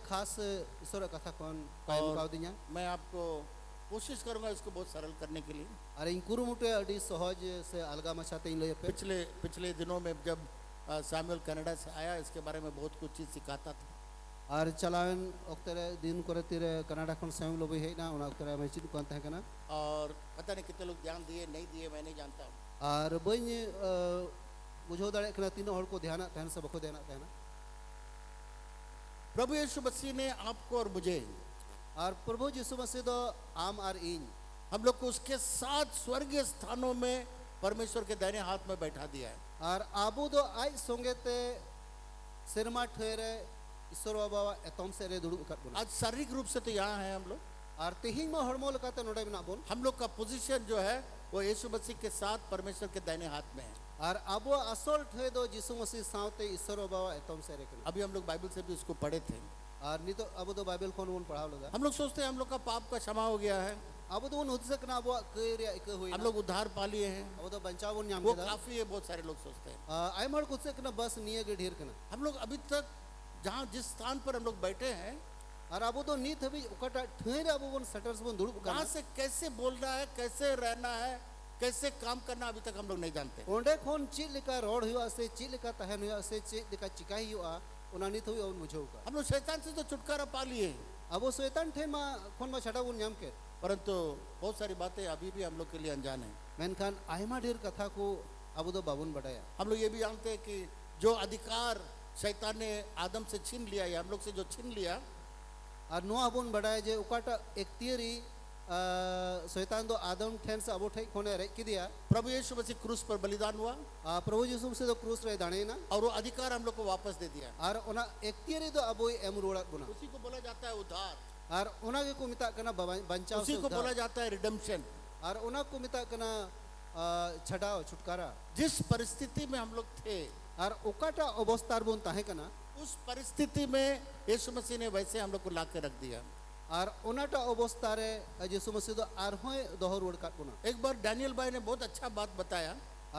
खास ईश्वर कथा कौन काय और मुकाव दिया मैं आपको कोशिश करूंगा इसको बहुत सरल करने के लिए। अरे इन कुरुमुटे अडी सहज से अलगा मचाते इन पे पिछले पिछले दिनों में जब सैमुअल कनाडा से आया, इसके बारे में बहुत कुछ चीज़ सिखाता था। और चलावन ओक्तरे दिन करे तीरे कनाडा खन स्वयं लोबी है ना उना ओक्तरे में चित कौन था कना और पता नहीं कितने लोग ध्यान दिए नहीं दिए, मैं नहीं जानता हूँ। और बइन बुझो दाड़े कना तीनों हड़ को ध्यान तहन से बको ध्यान तहन प्रभु यीशु मसीह ने आपको और मुझे और प्रभु यीशु मसीह दो आम और इन हम लोग को उसके साथ स्वर्गीय स्थानों में परमेश्वर के दाहिने हाथ में बैठा दिया है। और आबू दो आई सोंगेते सिरमा ठहरे ईश्वर बाबा एतम से रे दुड़ुब कर बुना आज शारीरिक रूप से तो यहाँ है हम लोग, और तिहिंग में हड़मो लकाते नोडे बिना बोन हम लोग का पोजीशन जो है वो यीशु मसीह के साथ परमेश्वर के दाहिने हाथ में है। और आबो असल ठे दो यीशु मसीह सावते ईश्वर बाबा एतम से रे कना अभी हम लोग बाइबल से भी उसको पढ़े थे। और नहीं तो अब तो बाइबल कौन उन पढ़ाव लगा हम लोग सोचते हैं हम लोग का पाप का क्षमा हो गया है, अब तो उन होते सकना अब करिया एक हुई हम लोग उद्धार पा लिए हैं, अब तो बंचाव उन वो याम काफी है, बहुत सारे लोग सोचते हैं। आई मर कुछ सकना बस निये के ढेर कना हम लोग अभी तक जहाँ जिस स्थान पर हम लोग बैठे हैं, और अब तो नीत अभी उकटा ठेरे अब उन सटर्स बन दुड़ुब कहाँ कना से कैसे बोलना है, कैसे रहना है, कैसे काम करना अभी तक हम लोग नहीं जानते। ओंडे खोन चीज लिखा रोड हुआ से चीज लिखा तहन हुआ से चीज लिखा चिकाई हुआ उना नीत हुई उन मुझे का हम लोग शैतान से तो छुटकारा पा लिए हैं, अब वो शैतान थे मा खोन मा छटा उन याम के परंतु बहुत सारी बातें अभी भी हम लोग के लिए अनजान है। मेनखान आयमा ढेर कथा को अब तो बाबुन बढ़ाया हम लोग ये भी जानते हैं कि जो अधिकार शैतान ने आदम से छीन लिया या हम लोग से जो छीन लिया, और नो अबुन बढ़ाया जे उकाटा एक तियरी शैतान दो आदम ठेन से अबो ठे खोने रे की दिया प्रभु यीशु मसीह क्रूस पर बलिदान हुआ प्रभु यीशु से तो क्रूस रे दाणे ना और वो अधिकार हम लोग को वापस दे दिया। और उना एक तियरी तो अबो एम रोड़ा बुना उसी को बोला जाता है उद्धार, और उना के को मिता कना बंचाव उसी से को बोला उद्धार जाता है रिडेम्पशन। और उना को मिता कना छटाओ छुटकारा जिस परिस्थिति में हम लोग थे, और उकाटा अवस्थार बोन ताहे कना उस परिस्थिति में यीशु मसीह ने वैसे हम लोग को ला के रख दिया। और उनाटा अवस्था रे यीशु मसीह दो आर होय दोहर रोड काट बुना एक बार डैनियल भाई ने बहुत अच्छा बात बताया,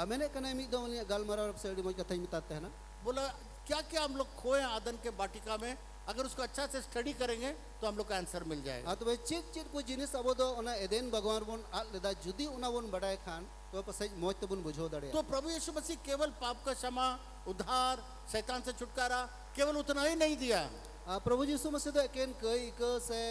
मैंने कना मी दो गालमारा से अड़ी मोज कथा मिताते है ना बोला क्या क्या हम लोग खोए आदन के वाटिका में, अगर उसको अच्छा से स्टडी करेंगे तो हम लोग का आंसर मिल जाएगा। तो चेक चेक को जिनिस अब दो उना एदेन भगवान बोन आल लेदा जुदी उना बोन बड़ाय खान तो पसज मोज तो बोन बुझो दड़े तो प्रभु यीशु मसीह केवल पाप का क्षमा, उद्धार, शैतान से छुटकारा केवल उतना ही नहीं दिया। प्रभु यीशु मसीह तो एकेन कई क से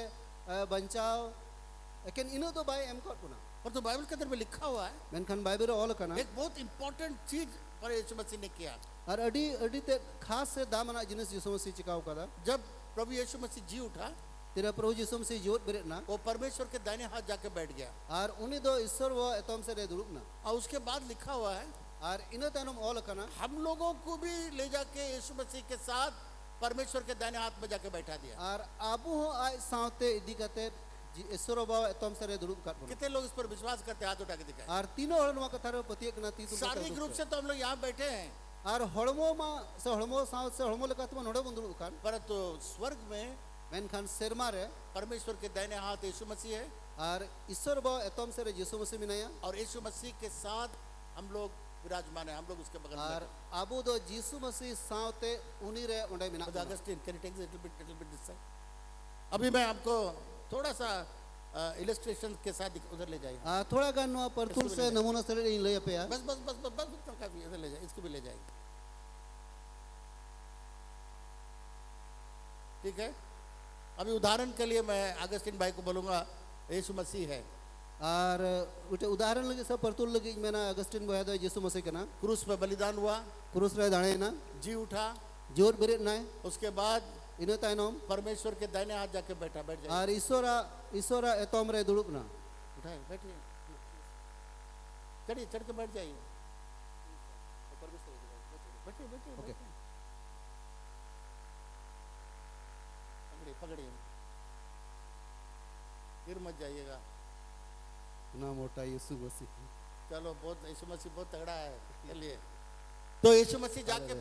बंचाव एकेन इनो तो बाय एम कोट बुना और तो बाइबल के अंदर में लिखा हुआ है मेनखान बाइबल ऑल कना एक बहुत इंपॉर्टेंट चीज पर यीशु मसीह ने किया। और अडी अडी ते खास से दामना जिनिस यीशु मसीह चिकाव कदा जब प्रभु यीशु मसीह जी उठा, तेरा प्रभु यीशु मसीह जोत बेरे ना वो परमेश्वर के दाहिने हाथ जाके बैठ गया और उन्हीं दो ईश्वर वो एतम से रे दुरुप ना और उसके बाद लिखा हुआ है और इनो तनम ऑल कना हम लोगों को भी ले जाके यीशु मसीह के साथ परमेश्वर के दाहिने हाथ में जाके बैठा दिया। और आबू हो आय सावते इदी कते ईश्वर बाबा एतम से रे दुरुप काट बुना कितने लोग इस पर विश्वास करते हैं? हाथ उठा के दिखाए। और तीनों हड़मा कथा रे प्रत्येक ना तीस शारीरिक रूप से तो हम लोग यहाँ बैठे हैं, और हड़मो मा से हड़मो साव से हड़मो लका तुम नोडे बंदुर कान परंतु स्वर्ग में मेनखान शर्मा रे परमेश्वर के दाहिने हाथ यीशु मसीह है और ईश्वर बाबा एतम से रे यीशु मसीह मिनाया और यीशु मसीह के साथ हम लोग विराजमान है, हम लोग उसके बगल में और आबू दो यीशु मसीह सावते उनी रे उंडे मिना हैं। Agustin can you take little bit this side? अभी मैं आपको थोड़ा सा इलस्ट्रेशन के साथ उधर ले जाइए। थोड़ा गान नो परतुल से नमूना से रे ले पे बस बस बस बस बस उतना काफी, इधर ले जाइए, इसको भी ले जाइए, ठीक है। अभी उदाहरण के लिए मैं अगस्टिन भाई को बोलूंगा यीशु मसीह है और उटे उदाहरण लगे सब परतुल लगे मैंने अगस्टिन बोया दो यीशु मसीह के ना क्रूस पे बलिदान हुआ, क्रूस रे दाणे ना जी उठा, जोर बेरे ना उसके बाद इनो ताइनोम परमेश्वर के दाहिने हाथ जाके बैठ जाए और ईश्वरा एतम रे दुरुप ना उठाए बैठिए, चढ़िए, चढ़ के बैठ जाइए, बैठिए बैठिए ओके। पकड़िए पकड़िए, फिर मत जाइएगा। ना मोटा यीशु मसीह चलो बहुत, यीशु मसीह बहुत तगड़ा है, चलिए। तो यीशु मसीह जाके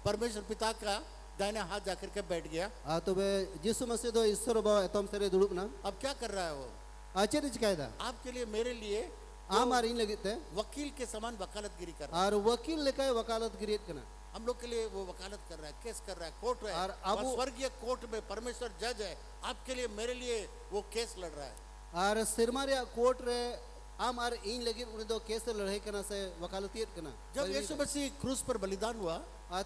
परमेश्वर पिता का दाहिने हाथ जाकर के बैठ गया। तो बे यीशु मसीह दो ईश्वर बाबा एतम से रे दुरुप ना अब क्या कर रहा है वो? आचे चिकायदा आपके लिए, मेरे लिए आम आर इन लगिते वकील के समान वकालतगिरी कर रहा और वकील लेके वकालत गिरियत कना है। हम लोग के लिए वो वकालत कर रहा है, केस कर रहा है, कोर्ट है, और और अब वो- स्वर्गीय कोर्ट में परमेश्वर जज है, आपके लिए मेरे लिए वो केस लड़ रहा है। और सिरमा रे कोर्ट रे आम और इन लगी उन्हें दो केस लड़ाई करना से वकालतियत करना जब यीशु मसीह क्रूस पर बलिदान हुआ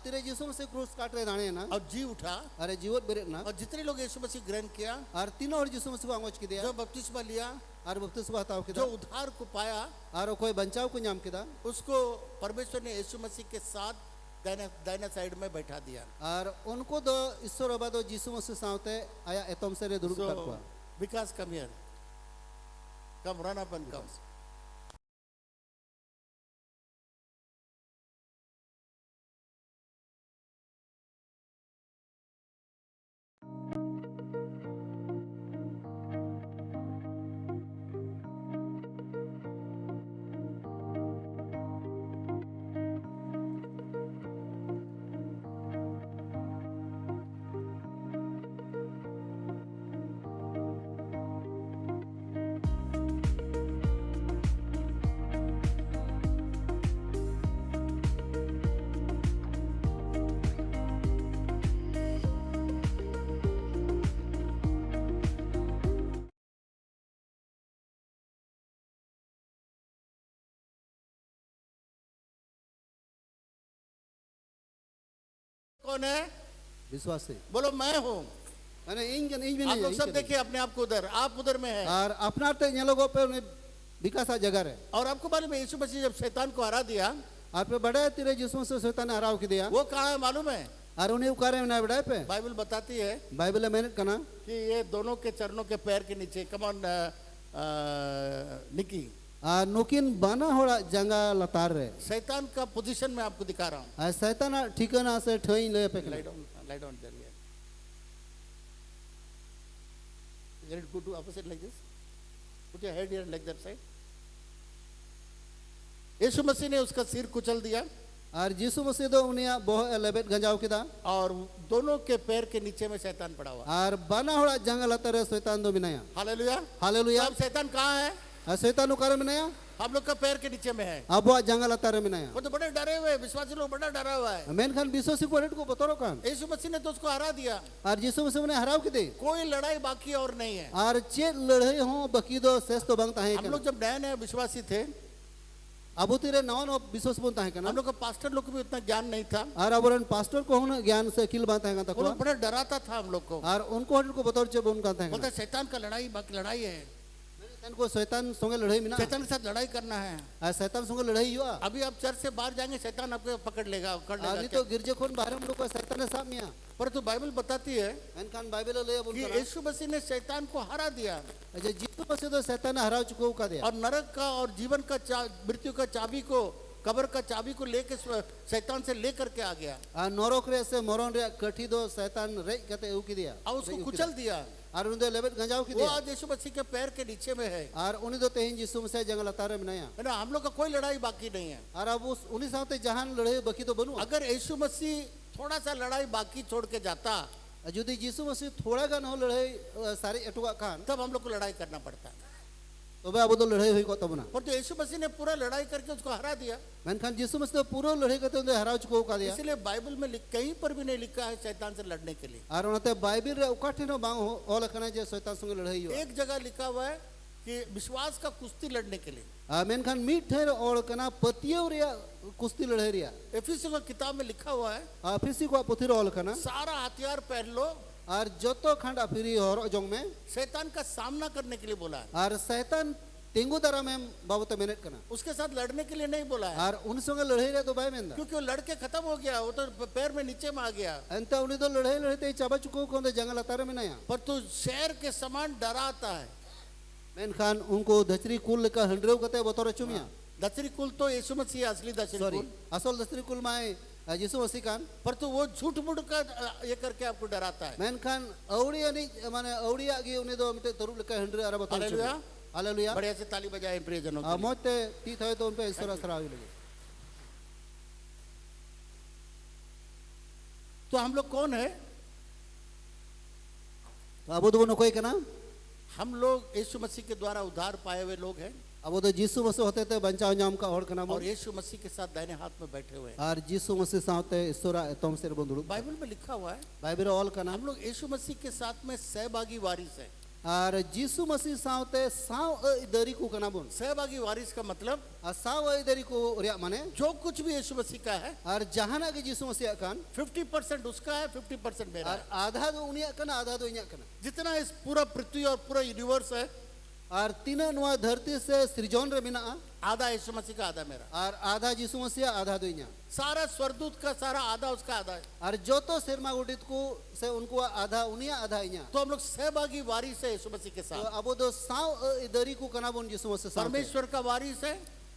तेरे यीशु मसीह क्रूस काट रहे दाने ना और जी उठा, अरे जीवत बेरे ना और जितने लोग यीशु मसीह ग्रहण किया, और तीनों और यीशु मसीह को आंगोच की दिया जो बपतिस्मा लिया, और बपतिस्मा ताव के जो उद्धार को पाया, और कोई बचाव को नाम किदा उसको परमेश्वर ने यीशु मसीह के साथ दाहिना साइड में बैठा दिया। और उनको दो ईश्वर बाबा दो यीशु मसीह सावते आया एतम से रे दुरुप कर हुआ Vikas come here, come run up and come. कौन है? विश्वासी बोलो मैं हूँ। मैंने इन भी आप नहीं लोग सब देखिए अपने आप को उधर, आप उधर में है। और अपना तो इन लोगों पे उन्हें विकास जगह है और आपको मालूम है यीशु मसीह जब शैतान को हरा दिया, आप पे बड़े तेरे यीशु मसीह शैतान ने हराव की दिया वो कहाँ है मालूम है? और उन्हें उकारे में ना बड़े पे बाइबल बताती है बाइबल में कहना कि ये दोनों के चरणों के पैर के नीचे, कम ऑन निकी, नुकिन बना होड़ा जंगा लतार रे शैतान का पोजीशन में आपको दिखा रहा हूँ। शैतान ठिकाना से ठई ले पे lie down there, yeah. Let it go to opposite like this. Put your head here and like that side. यीशु मसीह ने उसका सिर कुचल दिया और यीशु मसीह तो उन्हें बहुत लेबेट गंजाव किदा और दोनों के पैर के नीचे में शैतान पड़ा हुआ। और बना होड़ा जंगा लतार रे शैतान दो बिनाया हालेलुया। हालेलुया अब शैतान कहाँ है? शैतान उकारे में नया हम लोग का पैर के नीचे में है। अब वो जंगा लतार में नया वो तो बड़े डरे हुए, विश्वासी लोग बड़ा डरा हुआ है। मेन खान विश्वासी को को बतौरो कान यीशु मसीह ने तो उसको हरा दिया, और यीशु मसीह ने हराव के दे कोई लड़ाई बाकी और नहीं है। और चे लड़ाई हो बकी दो शेष तो बंगता है हम लोग जब नए नए विश्वासी थे, अब तेरे नवा नवा विश्वास बनता है हम लोग का पास्टर लोग को भी उतना ज्ञान नहीं था, और अब पास्टर को होना ज्ञान से किल बनता है वो लोग बड़ा डराता था हम लोग को। और उनको को बतौर चे बोन कहता है बोलता शैतान का लड़ाई बाकी लड़ाई है, को शैतान संगे लड़ाई में ना शैतान के साथ लड़ाई करना है। शैतान संगे लड़ाई हुआ अभी आप चर्च से बाहर जाएंगे शैतान आपको पकड़ लेगा, कर अभी लेगा। तो गिरजे खोन बाहर हम लोग का शैतान है सामने परंतु बाइबल बताती है मैन खान बाइबल ले बोल कि यीशु मसीह ने शैतान को हरा दिया अच्छा यीशु मसीह तो शैतान हरा चुका का दिया और नरक का और जीवन का मृत्यु का चाबी को, कब्र का चाबी को लेके शैतान से लेकर के आ गया नरक रे से मरण रे कठी दो शैतान रे कहते उ की दिया और उसको कुचल दिया और उन्हें लेबेट गंजाव की वो दिया आज यीशु मसीह के पैर के नीचे में है। और उन्हें तो तेहिन यीशु मसीह जंगल अतारे में नया है ना, हम लोग का कोई लड़ाई बाकी नहीं है। और अब उस उन्हीं साथ जहान लड़ाई बकी तो बनू अगर यीशु मसीह थोड़ा सा लड़ाई बाकी छोड़ के जाता यदि यीशु मसीह थोड़ा का न हो लड़ाई सारी एटुका खान तब हम लोग को लड़ाई करना पड़ता है। तो अब तो लड़ाई हुई को तब ना पर तो यीशु मसीह ने पूरा लड़ाई करके उसको हरा दिया। मैन खान यीशु मसीह तो पूरा लड़ाई करते उन्हें हरा चुका का दिया इसलिए बाइबल में कहीं पर भी नहीं लिखा है शैतान से लड़ने के लिए। और उनते बाइबल रे उकाठी न बांग हो लखना जे शैतान संगे लड़ाई हो एक जगह लिखा हुआ है कि विश्वास का कुश्ती लड़ने के लिए। मैन खान मीठ ठहर और कना पतियों रे कुश्ती लड़ाई रिया एफिसियों का किताब में लिखा हुआ है फिसी को पुथी रो लखना सारा हथियार पहन लो और जो तो खंड फिरी और जोंग में शैतान का सामना करने के लिए बोला है। और शैतान तेंगु दरा में बाबू तो मेहनत करना उसके साथ लड़ने के लिए नहीं बोला है, और उन संगे लड़ाई रे तो भाई में क्योंकि वो लड़के खत्म हो गया, वो तो पैर में नीचे में आ गया। अंत उन्हें तो लड़ाई लड़ते चाबा चुको को जंगल अतारे में नया पर तू शेर के समान डराता है। मैन खान उनको दचरी कुल का हंड्रेव कहते बतौर चुमिया दसरी कुल तो यीशु मसीह असली दसरी सॉरी कुल, असल दचरी कुल में यीशु मसीह खान पर तू वो झूठ मूठ का ये करके आपको डराता है। मैन खान औड़िया नहीं माने औड़िया गी उन्हें तो मिटे तरुब लेकर हंड्रे अरे बतौर हालेलुया, हालेलुया बढ़िया से ताली बजाएं प्रियजनों के लिए। मोते तीत है तो उन पे ईश्वर असर आवे लगे। तो हम लोग कौन है? अब तो कोई का नाम हम लोग यीशु मसीह के द्वारा उद्धार पाए हुए लोग हैं। abo do jisu masi hote te banchaw nyam ka hor kana और bon यीशु मसीह के साथ दाहिने हाथ में बैठे हुए हैं। ar jisu masi saute isora etom ser bon durub Bible में लिखा हुआ है bible ol kana हम लोग यीशु मसीह के साथ में सहभागी वारिस है। ar jisu masi saute saw idari ku kana bon सहभागी वारिस का मतलब saw idari ku ria mane जो कुछ भी यीशु मसीह का है ar jahana ge jisu masi akan 50% उसका है, 50% मेरा ar है। आधा do unia kana आधा do inya kana जितना इस पूरा पृथ्वी और पूरा यूनिवर्स है, ar tina noa dharti se srijon re mena आधा यीशु मसीह का, आधा मेरा। ar आधा jisu masi आधा do inya सारा स्वर्गदूत का सारा आधा उसका आधा है। ar joto serma udit ku se unku आधा unia आधा inya तो हम लोग सहभागी वारिस है यीशु मसीह के to साथ। abo do saw idari ku kana bon jisu masi saute परमेश्वर का वारिस है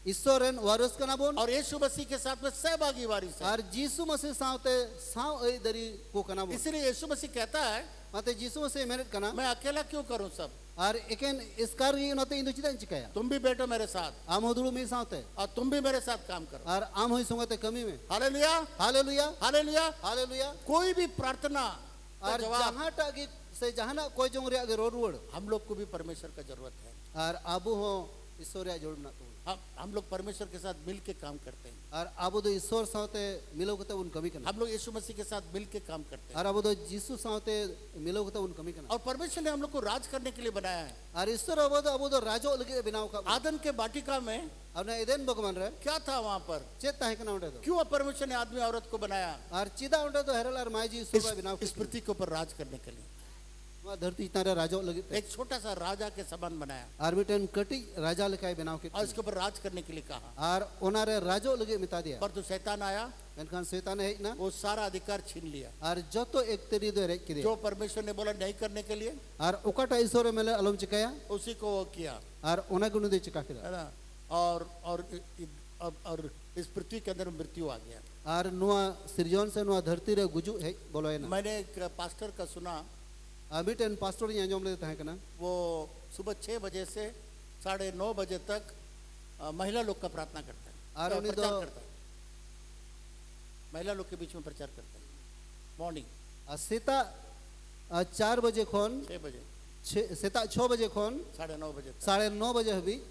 ईश्वरन वारस kana bon और यीशु मसीह के साथ में सहभागी वारिस है। ar jisu masi saute saw idari ku kana bon इसलिए यीशु मसीह कहता है mate jisu masi merit kana मैं अकेला क्यों करूं सब, ar eken iskar gi note indu chidang chikaya तुम भी बैठो मेरे साथ am hodulu mi saute और तुम भी मेरे साथ काम करो। ar am hoy sungate kami me hallelujah hallelujah hallelujah. hallelujah कोई भी प्रार्थना का ar जवाब jaha ta gi se jahana koi jong ria ge roruad हम लोग को भी परमेश्वर का जरूरत है। ar abu ho ईश्वर या जोड़ ना तो हम लोग परमेश्वर के साथ मिल के काम करते हैं। और आबो दो ईश्वर साथे मिलो कते उन कमी करना हम लोग यीशु मसीह के साथ मिल के काम करते हैं। और आबो दो जीसु साथे मिलो कते उन कमी करना और परमेश्वर ने हम लोग को राज करने के लिए बनाया है। और ईश्वर आबो दो राजो लगे बिनाव का आदम के वाटिका में अपने एदेन भगवान रे क्या था वहां पर, चेत ताहे कना उठे तो क्यों परमेश्वर ने आदमी औरत को बनाया? और चिदा उठे तो हेरल और माई जी ईश्वर बिनाव इस पृथ्वी के ऊपर राज करने के लिए वहाँ धरती इतना राजो लगे एक छोटा सा राजा के समान बनाया आर्बिटन कटी राजा लिखाए बिनाव के और इसके ऊपर राज करने के लिए कहा। और ओनारे राजो लगे मिता दिया पर तो शैतान आया, मेनखान शैतान है ना वो सारा अधिकार छीन लिया। और जो तो एक तेरी दो रेक किया जो परमेश्वर ने बोला नहीं करने के लिए और उकाटा ईश्वर मेले अलम चिकाया उसी को वो किया, और ओना गुनु दे चिका है ना। और इस पृथ्वी के अंदर मृत्यु आ गया। और नुआ सृजन से नुआ धरती रे गुजु है बोलो है ना मैंने एक पास्टर का सुना, अबिटन पास्टर यहाँ जोम लेते हैं कना वो सुबह 6 बजे से 9:30 बजे तक महिला लोग का प्रार्थना करता है, और उन्हीं प्रचार दो- करता है, महिला लोग के बीच में प्रचार करता है मॉर्निंग सीता 4 बजे खोन 6 बजे सीता 6 बजे खोन 9:30 बजे तक। 9:30 बजे हबी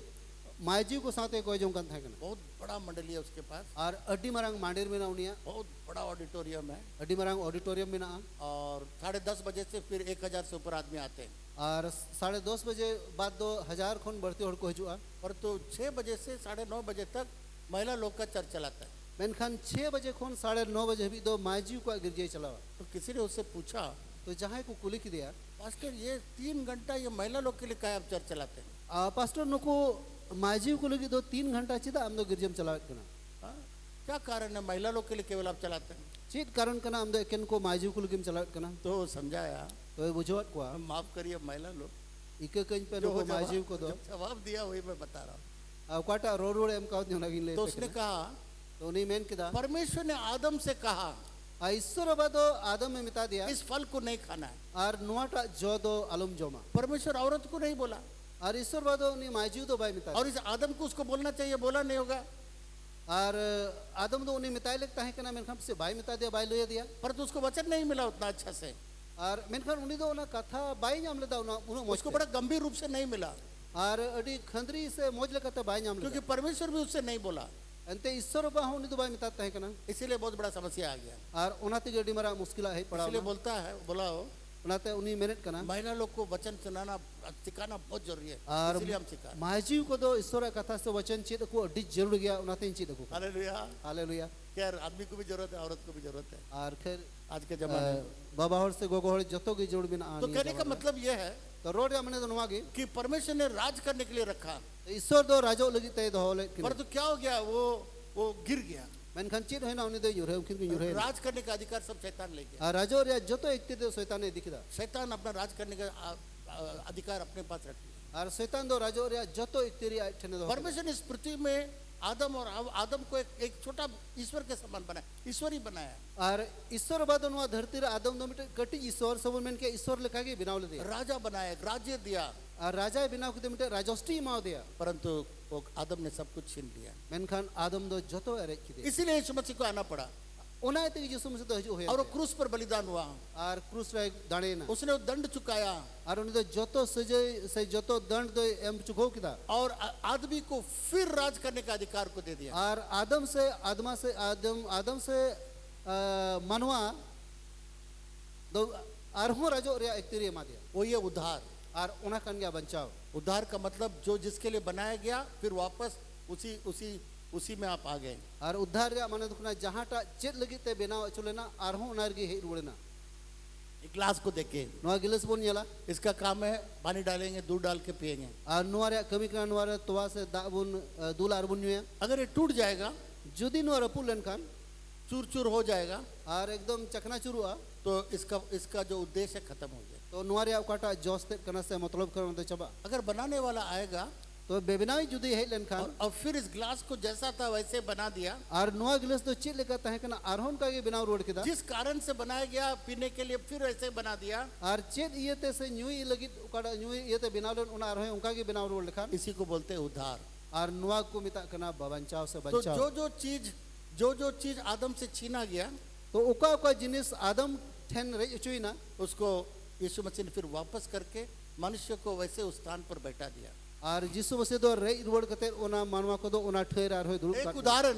मायजी को साथे कोई जों कन था कना बहुत बड़ा मंडली है उसके पास, और अड्डी मरंग मांडेर में ना उनिया बहुत बड़ा ऑडिटोरियम है। अड्डी मरंग ऑडिटोरियम में ना और 10:30 बजे से फिर 1000 से ऊपर आदमी आते हैं। और 10:30 बजे बाद 2000 खोन बढ़ती हड़ को हजुआ पर तो 6 बजे से 9:30 बजे तक महिला लोग का चर्च चलाता है। मेनखान 6 बजे खोन 9:30 बजे हबी दो मायजी को गिरजे चलावा तो किसी ने उससे पूछा, तो जहाँ को कुली की दिया पास्टर ये 3 घंटा ये महिला लोग के लिए क्या आप चर्च चलाते हैं? पास्टर नुको मायजी को लगी 2-3 घंटा चिदा हम दो गिरजम चलावत कना हाँ? क्या कारण है महिला लोग के लिए केवल आप चलाते हैं? चीत कारण कना हम दो एकन को मायजी को लगी चलावत कना तो समझाया, तो बुझवत को माफ करिए महिला लोग, इके कहीं पे जो नुको मायजी को दो जवाब दिया वही मैं बता रहा हूँ। काटा रोड रोड एम का न्योना गिन ले तो उसने कहा तो नहीं मेन किदा परमेश्वर ने आदम से कहा ईश्वर बादो आदम में मिता दिया इस फल को नहीं खाना है। और नुआटा जो दो अलम जोमा परमेश्वर औरत को नहीं बोला और ईश्वर बादो नहीं मायजी दो भाई मिता और इस आदम को उसको बोलना चाहिए, बोला नहीं होगा। और आदम दो उन्हें मिताई लगता है कना मेनखान से भाई मिता दिया भाई लोया दिया पर तो उसको वचन नहीं मिला उतना अच्छा से, और मेनखान उन्हीं दो ना कथा भाई नाम लेता उन्हें उन्हें उसको बड़ा गंभीर रूप से नहीं मिला और अडी खंदरी से मौज लगता भाई नाम क्योंकि लेता परमेश्वर भी उससे नहीं बोला, अंते ईश्वर बा उन्हीं दो भाई मिताता है कना इसीलिए बहुत बड़ा समस्या आ गया। और उनाते गडी मरा मुश्किल है पड़ा इसलिए बोलता है, बोला हो उनाते उन्हीं मिनट कना महिला लोग को वचन सुनाना सिखाना बहुत जरूरी है, और इसलिए हम सिखा। मायजी को दो ईश्वर कथा से वचन चीत को अडी जरूर गया उनाते चीत को हालेलुया। हालेलुया क्या आदमी को भी जरूरत है, औरत को भी जरूरत है और फिर आज के जमाने में। बाबा हर से गोगो हर जतो की जोड़ बिना तो कहने का मतलब यह है तो रोड या मने तो नुआगी कि परमेश्वर ने राज करने के लिए रखा, ईश्वर दो राजो लगी तय दो होले पर तो क्या हो गया, वो गिर गया। मेनखान चीत है ना उन्हीं दो युरे उनकी युरे राज करने का अधिकार सब शैतान ले गया। राजो रे जतो एक दो शैतान ने दिखदा शैतान अपना राज करने का अधिकार अपने पास रख लिया। और शैतान दो राजो रे जतो एक तेरी ठने दो परमेश्वर ने इस पृथ्वी में आदम को एक छोटा ईश्वर के समान बनाया, ईश्वर ही बनाया। और ईश्वर बाद नुआ धरती रे आदम दो मिटे कटी ईश्वर सब मेन के ईश्वर लेखा के बिनाव ले दिया राजा बनाया, राज्य दिया, और राजा बिनाव के मिटे राजोष्टी माव दिया परंतु वो आदम ने सब कुछ छीन लिया। मेनखान आदम दो जतो अरे की दे इसीलिए यीशु मसीह को आना पड़ा। ᱚᱱᱟ ᱛᱮᱜᱮ ᱡᱤᱥᱩ ᱢᱟᱥᱤ ᱫᱚ ᱦᱤᱡᱩᱜ ᱦᱩᱭ और वो क्रूस पर बलिदान हुआ, ᱟᱨ ᱠᱨᱩᱥ ᱨᱮ ᱫᱟᱲᱮᱭᱮᱱᱟ उसने वो दंड चुकाया ᱟर उनी ᱫᱚ ᱡᱚᱛᱚ ᱥᱟᱹᱡᱟᱹᱭ ᱥᱮ ᱡᱚᱛᱚ दंड ᱫᱚᱭ ᱮᱢ ᱪᱩᱠᱟᱹᱣ ᱠᱮᱫᱟ और आदमी को फिर राज करने का अधिकार को दे दिया। और आदम से मानवा दो आरहों राजो रे एक तिरी मा दिया वो ये उद्धार, और उना कन गया बचाव उद्धार का मतलब जो जिसके लिए बनाया गया फिर वापस उसी उसी उसी में आप आ गए। और उद्धार रे माने दुखना जहांटा चेत लगी ते बेनाव अचुलेना आरहों उनार गे हे रुड़ेना एक ग्लास को देखे, नोआ गिलास बोन येला इसका काम है पानी डालेंगे, दूध डाल के पिएंगे। और नोआ रे कमी का नोआ रे तवा से दा बुन दूल आर बुन नुया अगर ये टूट जाएगा, जुदी नोआ रपुल लेनखान चूर चूर हो जाएगा, और एकदम चकना चुरुआ तो इसका जो उद्देश्य है खत्म हो गया। तो नोआ रे उकाटा जोस्ते कना से मतलब करन दे चबा अगर बनाने वाला आएगा तो बेबिनावी जुदी हे लेनखान और फिर इस ग्लास को जैसा था वैसे बना दिया, और नोआ गिलास तो चेत लेका तहे कना आरहों का गे बिनाव रोड केदा जिस कारण से बनाया गया पीने के लिए फिर ऐसे बना दिया, और चेत इयते से न्यूई लगी उकाटा न्यूई इयते बिनाव लेन उना आरहों उनका गे बिनाव रोड लेखान इसी को बोलते हैं उद्धार। और नोआ को मिता कना बचाव से तो बचाव जो चीज आदम से छीना गया तो उका उका जिनिस आदम ठेन रे चुईना उसको यीशु मसीह ने फिर वापस करके मनुष्य को वैसे उस स्थान पर बैठा दिया। और जिसु मसीह दो रे रोड कते ओना मानवा को दो ओना ठेर आर होय दुरुप एक उदाहरण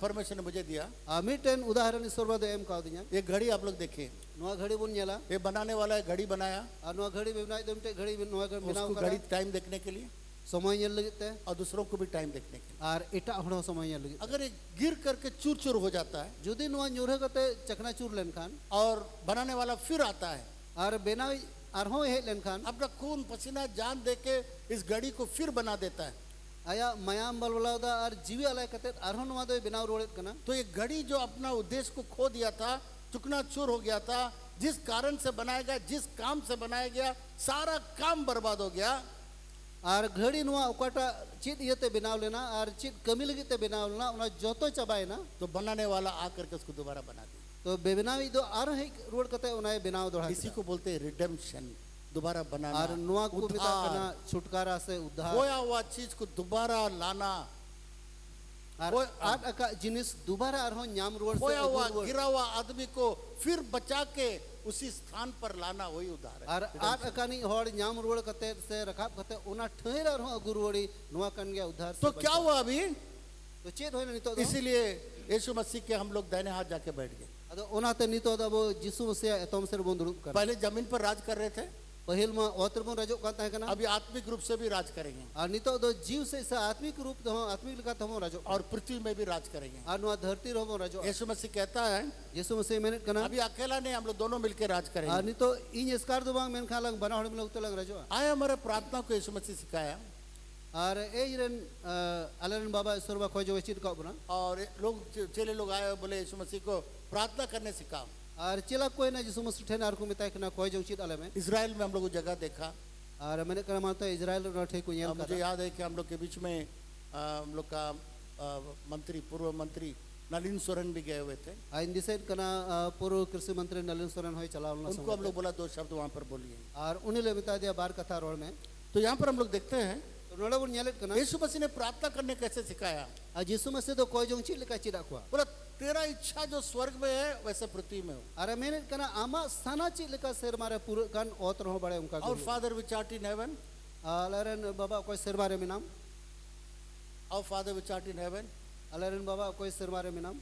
परमेश्वर ने मुझे दिया। मिटेन उदाहरण ईश्वर बद एम का दिया एक घड़ी आप लोग देखें, नोआ घड़ी बुन नेला ये बनाने वाला है घड़ी बनाया, और नोआ घड़ी बेनाय दमटे घड़ी नोआ घड़ी बिनाव उसको करा घड़ी टाइम देखने के लिए समय नेल लगते और दूसरों को भी टाइम देखने के लिए। और एटा हड़ो समय नेल लगी अगर ये गिर करके चूर चूर हो जाता है जुदी नोआ न्यूरे कते चकना चूर लेनखान और बनाने वाला फिर आता है, और बेनाव आरहों हे लेनखान अपना खून पसीना जान दे के इस घड़ी को फिर बना देता है, आया मयाम बलवलादा और जीवी अलाय कते आरहों नोआ दो बिनाव रोड कना तो ये घड़ी जो अपना उद्देश्य को खो दिया था, चुकना चूर हो गया था, जिस कारण से बनाया गया, जिस काम से बनाया गया, सारा काम बर्बाद हो गया। और घड़ी नोआ उकाटा चित इयते बिनाव लेना और चित कमी लगी ते बिनाव लेना उना जोतो चबाय ना तो बनाने वाला आकर के उसको दोबारा बना दिया। तो बेबिनावी दो आर है रोड कते उनाय बिनाव दोड़ा इसी को बोलते हैं रिडेम्पशन, दोबारा बनाना, और नोआ को मिता उद्धार, कना छुटकारा से उद्धार खोया हुआ चीज को दोबारा लाना, और आठ अका जिनिस दोबारा आरहों न्याम रोड से खोया हुआ अगुर गिरा हुआ आदमी को फिर बचा के उसी स्थान पर लाना, वही उद्धार है। और आठ अकानी होड़ न्याम रोड कते से रखाब कते उना ठहर आरहों अगुरवड़ी नोआ कन गया उद्धार से तो क्या हुआ अभी? तो चेत होय नितो दो इसीलिए यीशु मसीह के हम लोग दाहिने हाथ जाके बैठ गए। अदो ओनाते नितो दो वो जिसु मसीह एतम से बोन दुरुप कर पहले जमीन पर राज कर रहे थे, पहिल मा ओतर बोन राजो काता है कना अभी आत्मिक रूप से भी राज करेंगे और नितो दो जीव से आत्मिक रूप दो आत्मिक लिखा तो राजो और पृथ्वी में भी राज करेंगे। और नोआ धरती रहो राजो यीशु मसीह कहता है यीशु मसीह मेने कना अभी अकेला नहीं, हम लोग दोनों मिलकर राज और करेंगे। नहीं तो इन इसकार दो बांग मेन खा लग बना होड़ में लोग तो लग राजो आए हमारे प्रार्थना को यीशु मसीह सिखाया और ए इरन अलरन बाबा ईश्वर खोजो चित का बना और लोग चेले लोग आए बोले यीशु मसीह को प्रार्थना करने सिखाओ। और चिला कोई ना जिसु मसीह ठेन आर को मिता कना खोजो चित आले में इजराइल में हम लोग वो जगह देखा और मैंने कना मानता है इजराइल रो ठे को येल मुझे याद है कि हम लोग के बीच में हम लोग का मंत्री, पूर्व मंत्री नलिन सोरेन भी गए हुए थे। इन दिसेट कना पूर्व कृषि मंत्री नलिन सोरेन होय चलावलना उनको हम लोग बोला दो शब्द वहाँ पर बोलिए, और उन्हीं ले मिता दिया बार कथा रोड में। तो यहाँ पर हम लोग देखते हैं तो नोड़ा बुन येलेट कना यीशु मसीह ने प्रार्थना करने कैसे सिखाया। आ जिसु मसीह तो खोजो चित लिखा चिरा को बोला तेरा इच्छा जो स्वर्ग में है वैसे पृथ्वी में हो। अरे मैंने कना आमा सना चित लिखा शेर मारे पूरे कान ओत रहो बड़े उनका और father which art in heaven, अलरन बाबा कोई शेर मारे में नाम और father which art in heaven, अलरन बाबा कोई शेर मारे में नाम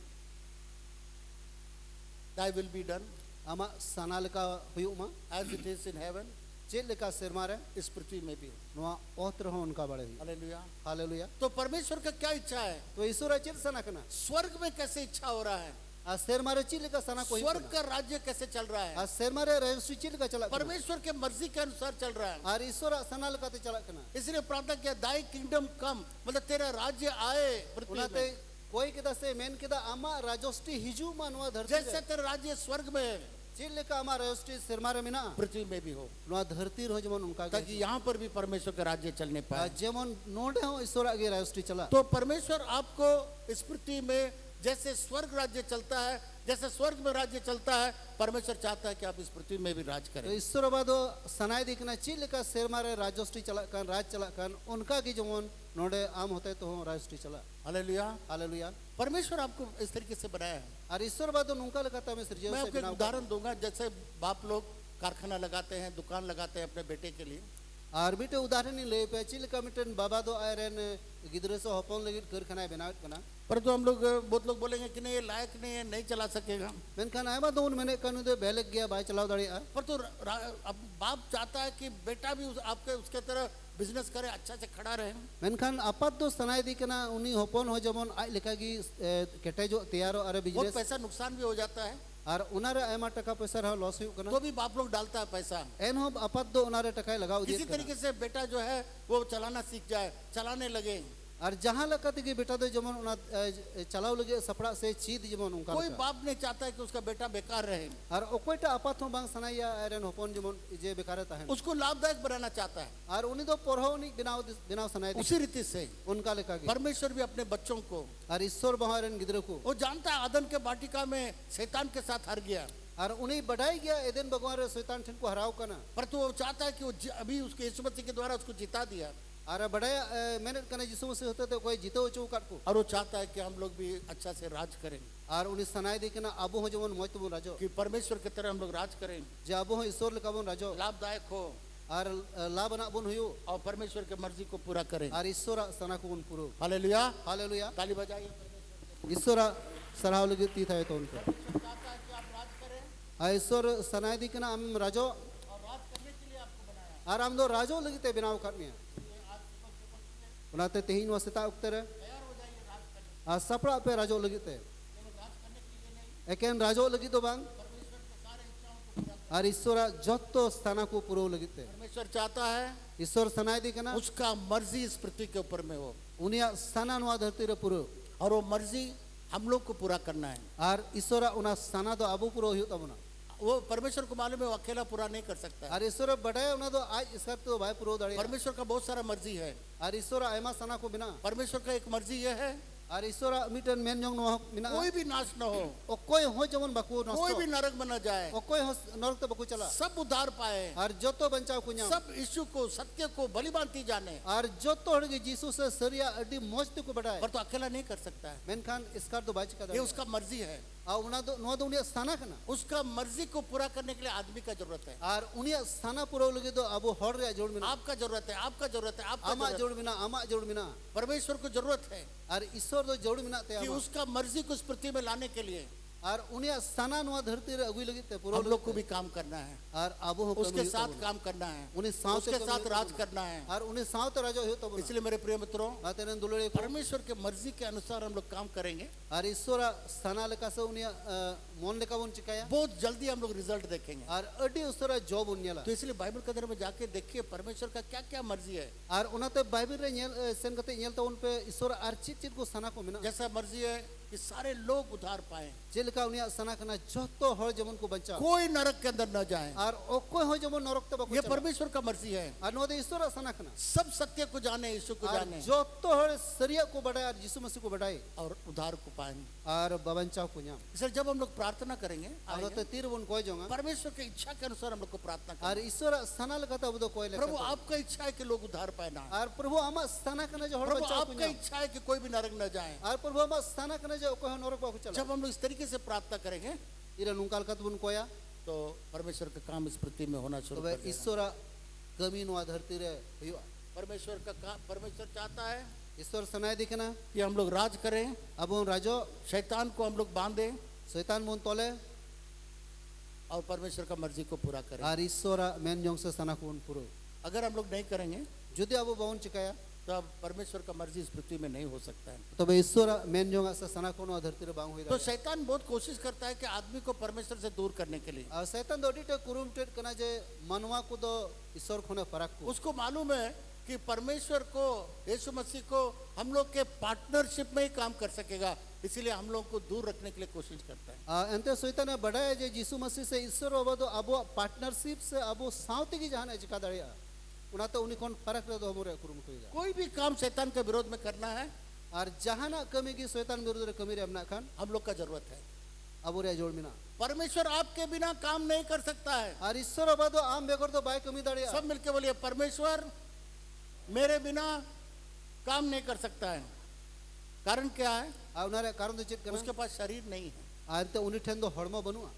thy will be done आमा सना लिखा हुयुमा as it is in heaven, चित लिखा शेर मारे इस पृथ्वी में भी हो। नोआ ओत रहो उनका बड़े हालेलुया। हालेलुया। तो परमेश्वर का क्या इच्छा है? तो ईश्वर चित सना कना स्वर्ग में कैसे इच्छा हो रहा है? आ शेर मारे चित लिखा सना कोई स्वर्ग का राज्य कैसे चल रहा है? आ शेर मारे रजिस्ट्री चित लिखा चला परमेश्वर के मर्जी के अनुसार चल रहा है। और ईश्वर सना लिखा ते चला कना इसलिए प्रार्थना किया दाई किंगडम कम, मतलब तेरा राज्य आए पृथ्वी उनाते में, कोई किदा से मेन किदा आमा राजोष्टी हिजू मानवा धरती जैसे तेरा राज्य स्वर्ग में है चित लिखा आमा राजोष्टी शेर मारे में ना पृथ्वी में भी हो, नोआ धरती रहो जमन उनका ताकि यहाँ पर भी परमेश्वर का राज्य चलने पाए। जेमन नोडे हो ईश्वर आगे राजोष्टी चला तो परमेश्वर आपको इस पृथ्वी में जैसे स्वर्ग राज्य चलता है, जैसे स्वर्ग में राज्य चलता है, परमेश्वर चाहता है कि आप इस पृथ्वी में भी राज तो करें। ईश्वर बादो सनाय दिखना चित लिखा शेर मारे राजोष्टी चला कान राज चला कान उनका की जमन नोडे आम होते तो हो राजोष्टी चला। हालेलुया। हालेलुया। परमेश्वर आपको इस तरीके से बनाया है। और ईश्वर बादो नुंका लगाता मैं सृजन मैं से आपको एक बिना उदाहरण दूंगा, जैसे बाप लोग कारखाना लगाते हैं, दुकान लगाते हैं अपने बेटे के लिए, और बीटे उदाहरण नहीं ले पे चिल का मिटन बाबा दो आयरन गिदरे से हपन लगी कारखाना बनावट कना परंतु हम लोग बहुत लोग बोलेंगे कि नहीं ये लायक नहीं है, नहीं चला सकेगा। मेनखान आयमा दो मैंने कानून दे बेलक गया बाय चलाव दाड़िया परंतु अब बाप चाहता है कि बेटा भी आपके उसके तरह बिजनेस करे, अच्छा से खड़ा रहे। मेनखान आपात दो सनाय दी कना उनी हपन हो जमन आज लेका की केटेजो तैयारो अरे बहुत बिजनेस पैसा नुकसान भी हो जाता है, और उनारे आयमा टका पैसा रहा लॉस हुई कना तो भी बाप लोग डालता है पैसा। एन हो आपात दो उनारे टका लगाओ किसी दिए तरीके से बेटा जो है वो चलाना सीख जाए, चलाने लगे। और जहाँ लगा कि बेटा दो जमन उना चलाव लगे सपड़ा से चीद जमन उनका कोई बाप नहीं चाहता है कि उसका बेटा बेकार रहे, और ओकोइटा आपात हो बांग सनाया आयरन हपन जमन जे बेकारता है उसको लाभदायक बनाना चाहता है। और उन्हीं दो पढ़ो नहीं बिनाव बिनाव सनाय दी उसी रीति से उनका लेका की परमेश्वर भी अपने बच्चों को, और ईश्वर बहारन गिदरे को वो जानता है आदम के बाटिका में शैतान के साथ हार गया, और उन्हें बढ़ाई गया एदेन भगवान रे शैतान ठिन को हराव करना परंतु वो चाहता है कि वो अभी उसके यीशु मसीह के द्वारा उसको जिता दिया, और बढ़ाया मेहनत करने जिसु मसीह होते तो कोई जीते हो चौकाट को और वो चाहता है कि हम लोग भी अच्छा से राज करें, और उन्हें सनाय दी ना अबो हो जमन मोय तुम राजो कि परमेश्वर की तरह हम लोग राज करें, जे अबो हो ईश्वर लेका बन राजो लाभदायक हो और लाभ ना बन हुयो और परमेश्वर के मर्जी को पूरा करें। और ईश्वर सना को उन पुरो हालेलुया, हालेलुया ताली बजाइए। ईश्वर सराव लगी ती था तो उनका चाहता है कि आप राज करें और ईश्वर सनाय दी ना हम राजो और राज करने के लिए आपको बनाया। और हम दो राजो लगी ते बिनाव करने उनाते तेहीन वसता उक्तर तैयार हो जाइए राज करने, आ सपड़ा पे राजो लगी ते केवल राज करने के लिए नहीं, एकेन राजो लगी तो बांग परमेश्वर के सारे इच्छाओं को पूरा। और ईश्वर जत्तो स्थाना को पुरो लगी ते परमेश्वर चाहता है ईश्वर सनाय दी ना उसका मर्जी इस पृथ्वी के ऊपर में हो, उनिया स्थाना नुआ धरती रे पुरो और वो मर्जी हम लोग को पूरा करना है। और ईश्वर उना स्थाना तो अबो पुरो हुयो तबना वो परमेश्वर को मालूम है वो अकेला पूरा नहीं कर सकता है। और ईश्वर बढ़ाया उना तो आज इसका तो भाई पुरो दाड़ी परमेश्वर का बहुत सारा मर्जी है। और ईश्वर आयमा सना को बिना परमेश्वर का एक मर्जी यह है और ईश्वर मिटन मेन जोंग नो बिना कोई भी नाश न हो, ओ कोई हो जमन बकु नस्तो कोई भी नरक में न जाए, ओ कोई हो नरक तो बकु चला सब उद्धार पाए, और जो तो बंचाव कु냐 सब यीशु को सत्य को भली भांति जाने। और जो तो हड़गी जीसू से सरिया अड्डी मौज को बढ़ाए पर तो अकेला नहीं कर सकता है, मेन खान इसका तो बाज का ये उसका मर्जी है। और उना तो नो तो उनिया स्थाना कना उसका मर्जी को पूरा करने के लिए आदमी का जरूरत है, और उनिया स्थाना पुरो लगे तो अब हड़ रे जोड़ बिना आपका जरूरत है, आपका जरूरत है, आपका आमा जरूरत जोड़ बिना आमा जोड़ बिना है। परमेश्वर को जरूरत है और ईश्वर तो जोड़ बिना ते कि आमा उसका मर्जी को इस पृथ्वी में लाने के लिए और उनिया स्थाना नुआ धरती रे अगुई लगी ते पुरो हम लोग को भी काम करना है, और अब हो उसके साथ काम करना है, उन्हें साथ उसके साथ राज करना है। और उन्हें साथ राजो हो तो इसलिए मेरे प्रिय मित्रों, तेरे दुलड़े परमेश्वर के मर्जी के अनुसार हम लोग काम करेंगे, और ईश्वर स्थाना लेका से उनिया मोन लेका बन चिकाया बहुत जल्दी हम लोग रिजल्ट देखेंगे। और अड्डी उसरा जॉब उनियाला तो इसलिए बाइबल के अंदर में जाके देखिए परमेश्वर का क्या क्या मर्जी है। और उनाते बाइबल रे नेल सेन कते नेल तो उन पे ईश्वर आर चित को सना को मिना जैसा मर्जी है कि सारे लोग उद्धार पाए, जेलका उनिया सना कना जतो हर जमन को बचा कोई नरक के अंदर न जाए, और ओ कोई हो जमन नरक तो बको ये परमेश्वर का मर्जी है। और नो दे ईश्वर सना कना सब सत्य को जाने, यीशु को और जाने जतो हर सरिया को बढ़ाए और यीशु मसीह को बढ़ाए और उद्धार को पाएंगे। और बवंचा को न्याम इसलिए जब हम लोग प्रार्थना करेंगे और आएंगे, तो तीर बन कोई जोंगा परमेश्वर की इच्छा के अनुसार हम लोग को प्रार्थना और करें। ईश्वर सना लगा तो वो कोई प्रभु लेका आपका इच्छा है कि लोग उद्धार पाए ना, और प्रभु आमा सना कना जो हर प्रभु बच्चा को आपका न्याम इच्छा है कि कोई भी नरक न जाए। और प्रभु आमा सना कना जो कोई नरक बको चला जब हम लोग इस तरीके से प्रार्थना करेंगे इरा नुकाल कत बन कोया तो परमेश्वर का काम इस पृथ्वी में होना शुरू तो कर देगा। ईश्वर कमी नुआ धरती रे हुआ परमेश्वर का काम, परमेश्वर चाहता है ईश्वर सनाय दिखना कि हम लोग राज करें, अब उन राजो शैतान को हम लोग बांधे शैतान मुन तोले और परमेश्वर का मर्जी को पूरा करें। और ईश्वर मेन जोंग से सना को उन पुरो अगर हम लोग नहीं करेंगे जुदे अब बाउन चिकाया तो अब परमेश्वर का मर्जी इस पृथ्वी में नहीं हो सकता है। तो ईश्वर मेन जोंग से सना को नुआ धरती रे बांग हुई तो शैतान बहुत कोशिश करता है कि आदमी को परमेश्वर से दूर करने के लिए। और शैतान दोडी टे कुरुम टेट कना जे मनवा को दो ईश्वर खोने फरक को उसको मालूम है कि परमेश्वर को, यीशु मसीह को हम लोग के पार्टनरशिप में ही काम कर सकेगा, इसीलिए हम लोग को दूर रखने के लिए कोशिश करता है। अंते शैतान बढ़ाया जे यीशु मसीह से ईश्वर अब दो अब पार्टनरशिप से अब साउती की जहां चिका दड़िया उना तो उनी कोन फरक रे दो हमरे कुरुम कोइगा कोई भी काम शैतान के विरोध में करना है, और जहां ना कमी की शैतान विरुद्ध रे कमी रे अपना खान हम लोग का जरूरत है। अब रे जोड़ मिना परमेश्वर आपके बिना काम नहीं कर सकता है। और ईश्वर अब दो आम बेगर तो बाय कमी दड़िया सब मिलके बोलिए, परमेश्वर मेरे बिना काम नहीं कर सकता है। कारण क्या है? उनारे कारण दो चेक करना उसके पास शरीर नहीं है आते उन्हीं ठेन दो हड़मो बनुआ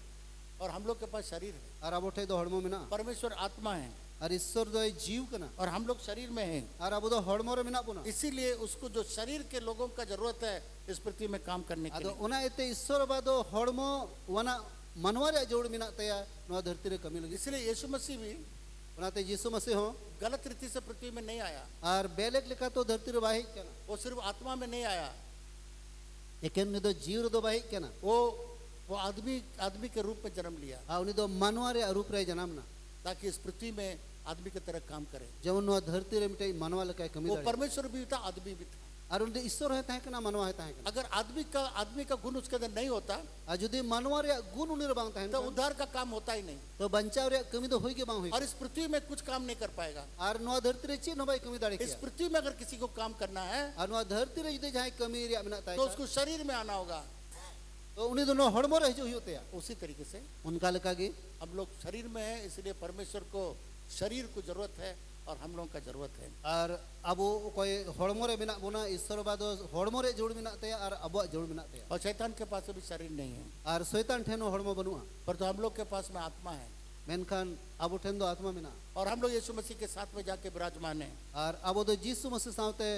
और हम लोग के पास शरीर है। और अब उठे दो हड़मो में ना परमेश्वर आत्मा है और ईश्वर दो जीव करना और हम लोग शरीर में हैं। और अब दो हड़मो रे मिना बुना इसीलिए उसको जो शरीर के लोगों का जरूरत है इस पृथ्वी में काम करने के अदो लिए, उना इते ईश्वर बादो हड़मो वना मनवारे जोड़ मिना तया नवा धरती रे कमी लगी इसलिए यीशु मसीह भी उनाते यीशु मसीह हो गलत रीति से पृथ्वी में नहीं आया। और बेलेक लिखा तो धरती रे बाहिक करना वो सिर्फ आत्मा में नहीं आया, एकेन ने दो जीव रे दो बाहिक करना वो आदमी के रूप में जन्म लिया उन्हीं दो मनवारे रूप रे जन्मना ताकि इस पृथ्वी में आदमी की तरह काम करे। जब नवा धरती रे मिटे मनवा लका कमी वो दाड़ी परमेश्वर भी था, आदमी भी था। और उनके ईश्वर है ताहे कना मनवा है ताहे कना अगर आदमी का गुण उसके अंदर नहीं होता और यदि मनवारे गुण उन्हीं रे बांग ताहे तो उद्धार का काम होता ही नहीं तो बंचाव रे कमी तो होई के बांग होई और इस पृथ्वी में कुछ काम नहीं कर पाएगा। और नवा धरती रे चिन्ह भाई कमी दाड़ी इस किया पृथ्वी में अगर किसी को काम करना है और नवा धरती रे यदि जहां कमी रे मिना ताहे तो उसको शरीर में आना होगा। तो उन्हीं दोनों हड़मो रे जो होते हैं उसी तरीके से उनका लगा की हम लोग शरीर में हैं, इसलिए परमेश्वर को शरीर को जरूरत है और हम लोगों का जरूरत है। और अब कोई हड़मो रे मिना बुना ईश्वर बादो हड़मो रे जोड़ मिना तया और अब जोड़ मिना तया और शैतान के पास अभी शरीर नहीं है, और शैतान ठेनो हड़मो बनुआ पर तो हम लोग के पास में आत्मा है मेनखान अब ठेन दो आत्मा मिना और हम लोग यीशु मसीह के साथ में जाके विराजमान है। और अब दो यीशु मसीह सावते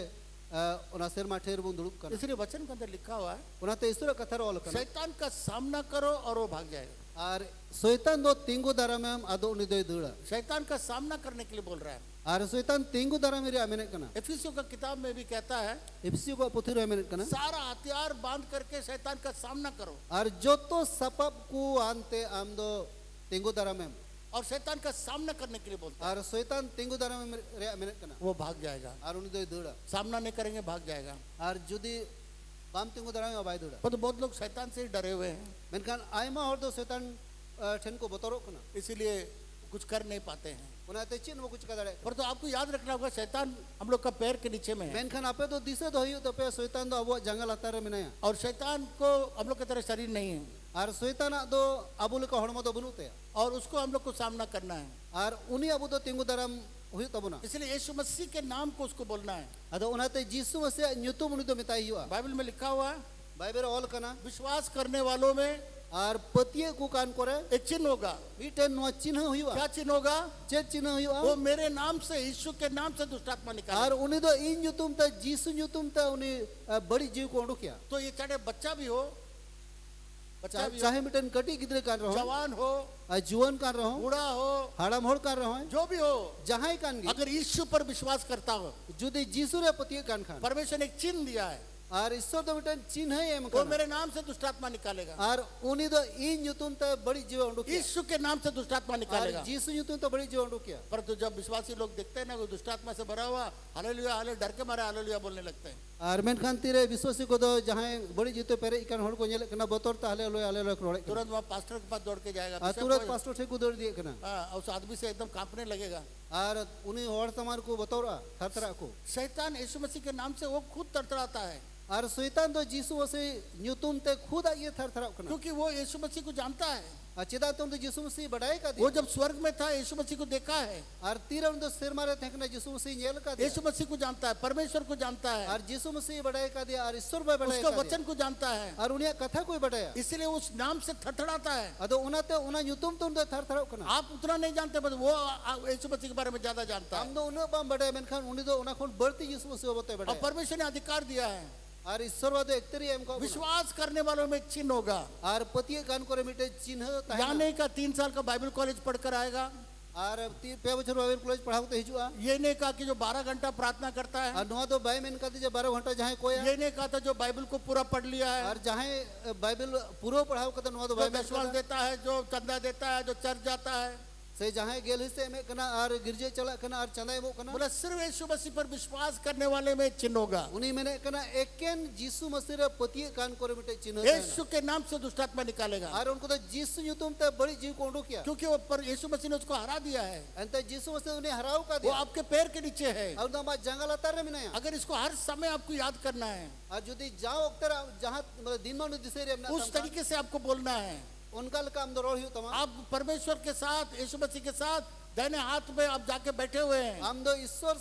उना सेरमा ठेर बुन दुड़ुब करना इसलिए वचन के अंदर लिखा हुआ है उनाते ईश्वर कथा रो लकना शैतान का सामना करो और वो भाग जाएगा। और शैतान दो तिंगु दारा में हम आदो उन्हीं दो दुड़ा शैतान का सामना करने के लिए बोल रहा है। और शैतान तिंगु दारा मेरे आमेने कना एफिसियों का किताब में भी कहता है इफ्सी को पुथिर आमेने कना सारा हथियार बांध करके शैतान का सामना करो और जो तो सपब को आनते आम दो तिंगु दारा में और शैतान का सामना करने के लिए बोलता है। और शैतान तिंगु दारा में रे आमेने कना वो भाग जाएगा, और उन्हीं दो दुड़ा सामना नहीं करेंगे भाग जाएगा। और जुदी बाम तिंगु दारा में बाय दुड़ा पर तो बहुत लोग शैतान से ही डरे हुए हैं, मेनखान आयमा और दो शैतान ठेन को बतरो कना इसीलिए कुछ कर नहीं पाते हैं। उनाते चिन्ह वो कुछ कदाड़े पर तो आपको याद रखना होगा शैतान हम लोग का पैर के नीचे में है मेनखान आपे तो दिसे दो हियो तो पे शैतान दो अब जंगल आता रे मिनाया और शैतान को हम लोग की तरह शरीर नहीं है और शैतान दो अबुल का हड़मो दो बनुते और उसको हम लोग को सामना करना है। और उन्हीं अबु दो तिंगु दाराम हुई तबुना इसलिए यीशु मसीह के नाम को उसको बोलना है। अदो उनाते यीशु मसीह न्युतुम उन्हीं दो मिताई हुआ बाइबल में लिखा हुआ है बाइबल ऑल कना विश्वास करने वालों में और पतिये को कान करे एक चिन्ह होगा। मीटे नो चिन्ह हुआ क्या चिन्ह होगा? चेत चिन्ह हुआ वो मेरे नाम से यीशु के नाम से दुष्टात्मा और निकाले। उन्हीं दो इन न्युतुम ता यीशु न्युतुम ता उन्हीं बड़ी जीव को उड़किया तो ये चाहे बच्चा भी हो, चाहे मिटन कटी किधरे कान रहो जवान हो, जुवन कान रहो बूढ़ा हो, हाड़म होड़ कान रहो जो भी हो, जहां ही कान गी अगर यीशु पर विश्वास करता हो जुदी यीशु रे पतिये कान खान परमेश्वर ने एक चिन्ह दिया है, और ईश्वर तो मिटन चिन्ह है एम वो कना मेरे नाम से दुष्टात्मा निकालेगा। और उन्हीं दो इन न्युतुम ता बड़ी जीव उड़किया यीशु के नाम से दुष्टात्मा और निकालेगा। यीशु न्युतुम ता बड़ी जीव उड़किया परंतु जब विश्वासी लोग देखते हैं ना वो दुष्टात्मा से भरा हुआ हालेलुया हाले डर के मारे हालेलुया बोलने लगते हैं। और मेनखान तीरे विश्वासी को दो जहां बड़ी जीते पेरे इकान होड़ को नेले कना बतौर ता हाले लोय रोड़े तुरंत वहाँ पास्टर के पास दौड़ के जाएगा, तुरंत पास्टर ठे को दौड़ दिए कना हाँ, उस आदमी से एकदम कांपने लगेगा। और उन्हीं और तमार को बतौरा थरथरा को शैतान यीशु मसीह के नाम से वो खुद तड़तड़ाता है और शैतान तो यीशु मसीह न्युतुम ते खुद ये थरथरा कना क्योंकि वो यीशु मसीह को जानता है। चिदा तुम तो यीशु मसीह बढ़ाए का वो जब स्वर्ग में था यीशु मसीह को देखा है, और तीर तो सिर मारे थे कना यीशु मसीह नेल का दिया यीशु मसीह को जानता है, परमेश्वर को जानता है, और यीशु मसीह बढ़ाए का दिया और ईश्वर भाई बढ़ाए उसका का दिया वचन को जानता है, और उन्हें कथा कोई बढ़ाया इसलिए उस नाम से थड़थड़ाता है। अदो उनाते उना न्युतुम तुम तो थरथरा कना आप उतना नहीं जानते बस वो यीशु मसीह के बारे में ज्यादा जानता है हम तो उन्हें बाम बढ़ाए मेनखान उन्हीं तो उना खोल बढ़ती यीशु मसीह बते और बढ़ाए परमेश्वर ने अधिकार दिया है। और ईश्वर वाद एक तरी एम का विश्वास करने वालों में एक चिन्ह होगा। और पतिये कान को मिटे चिन्ह यहाँ नहीं का 3 साल का बाइबल कॉलेज पढ़कर आएगा, और पे बछर बाइबल कॉलेज पढ़ाओ तो हिजुआ ये नहीं कहा कि जो 12 घंटा प्रार्थना करता है, और नुआ तो बाई में इनका दीजिए 12 घंटा जहाँ कोई ये नहीं कहा था जो बाइबल को पूरा पढ़ लिया है, और जहाँ बाइबल पूरा पढ़ाओ का तो नुआ तो जो बाई में दशवाल देता है, जो चंदा देता है, जो चर्च जाता है, से जहाँ गेल हिस्से में कना और गिरजे चला कना और चंदा वो कना बोला सिर्फ यीशु मसीह पर विश्वास करने वाले में चिन्ह होगा। उन्हीं मैंने कना एकेन यीशु मसीह रे पतिये कान को मिटे चिन्ह यीशु के नाम से दुष्टात्मा निकालेगा और उनको तो यीशु यूं तुम ते बड़ी जीव को उड़ो किया क्योंकि वो पर यीशु मसीह ने उसको हरा दिया है। अंत यीशु मसीह उन्हें हराओ का वो दिया आपके पैर के नीचे है। और ना बात जंगल आता रे मिना अगर इसको हर समय आपको याद करना है, और यदि जाओ अक्तर जहाँ दिन में दिसे रे उस तरीके से आपको बोलना है। उनका काम दरोड़ ही तमाम आप परमेश्वर के साथ, यीशु मसीह के साथ दाहिने हाथ में आप जाके बैठे हुए हैं आम दो ईश्वर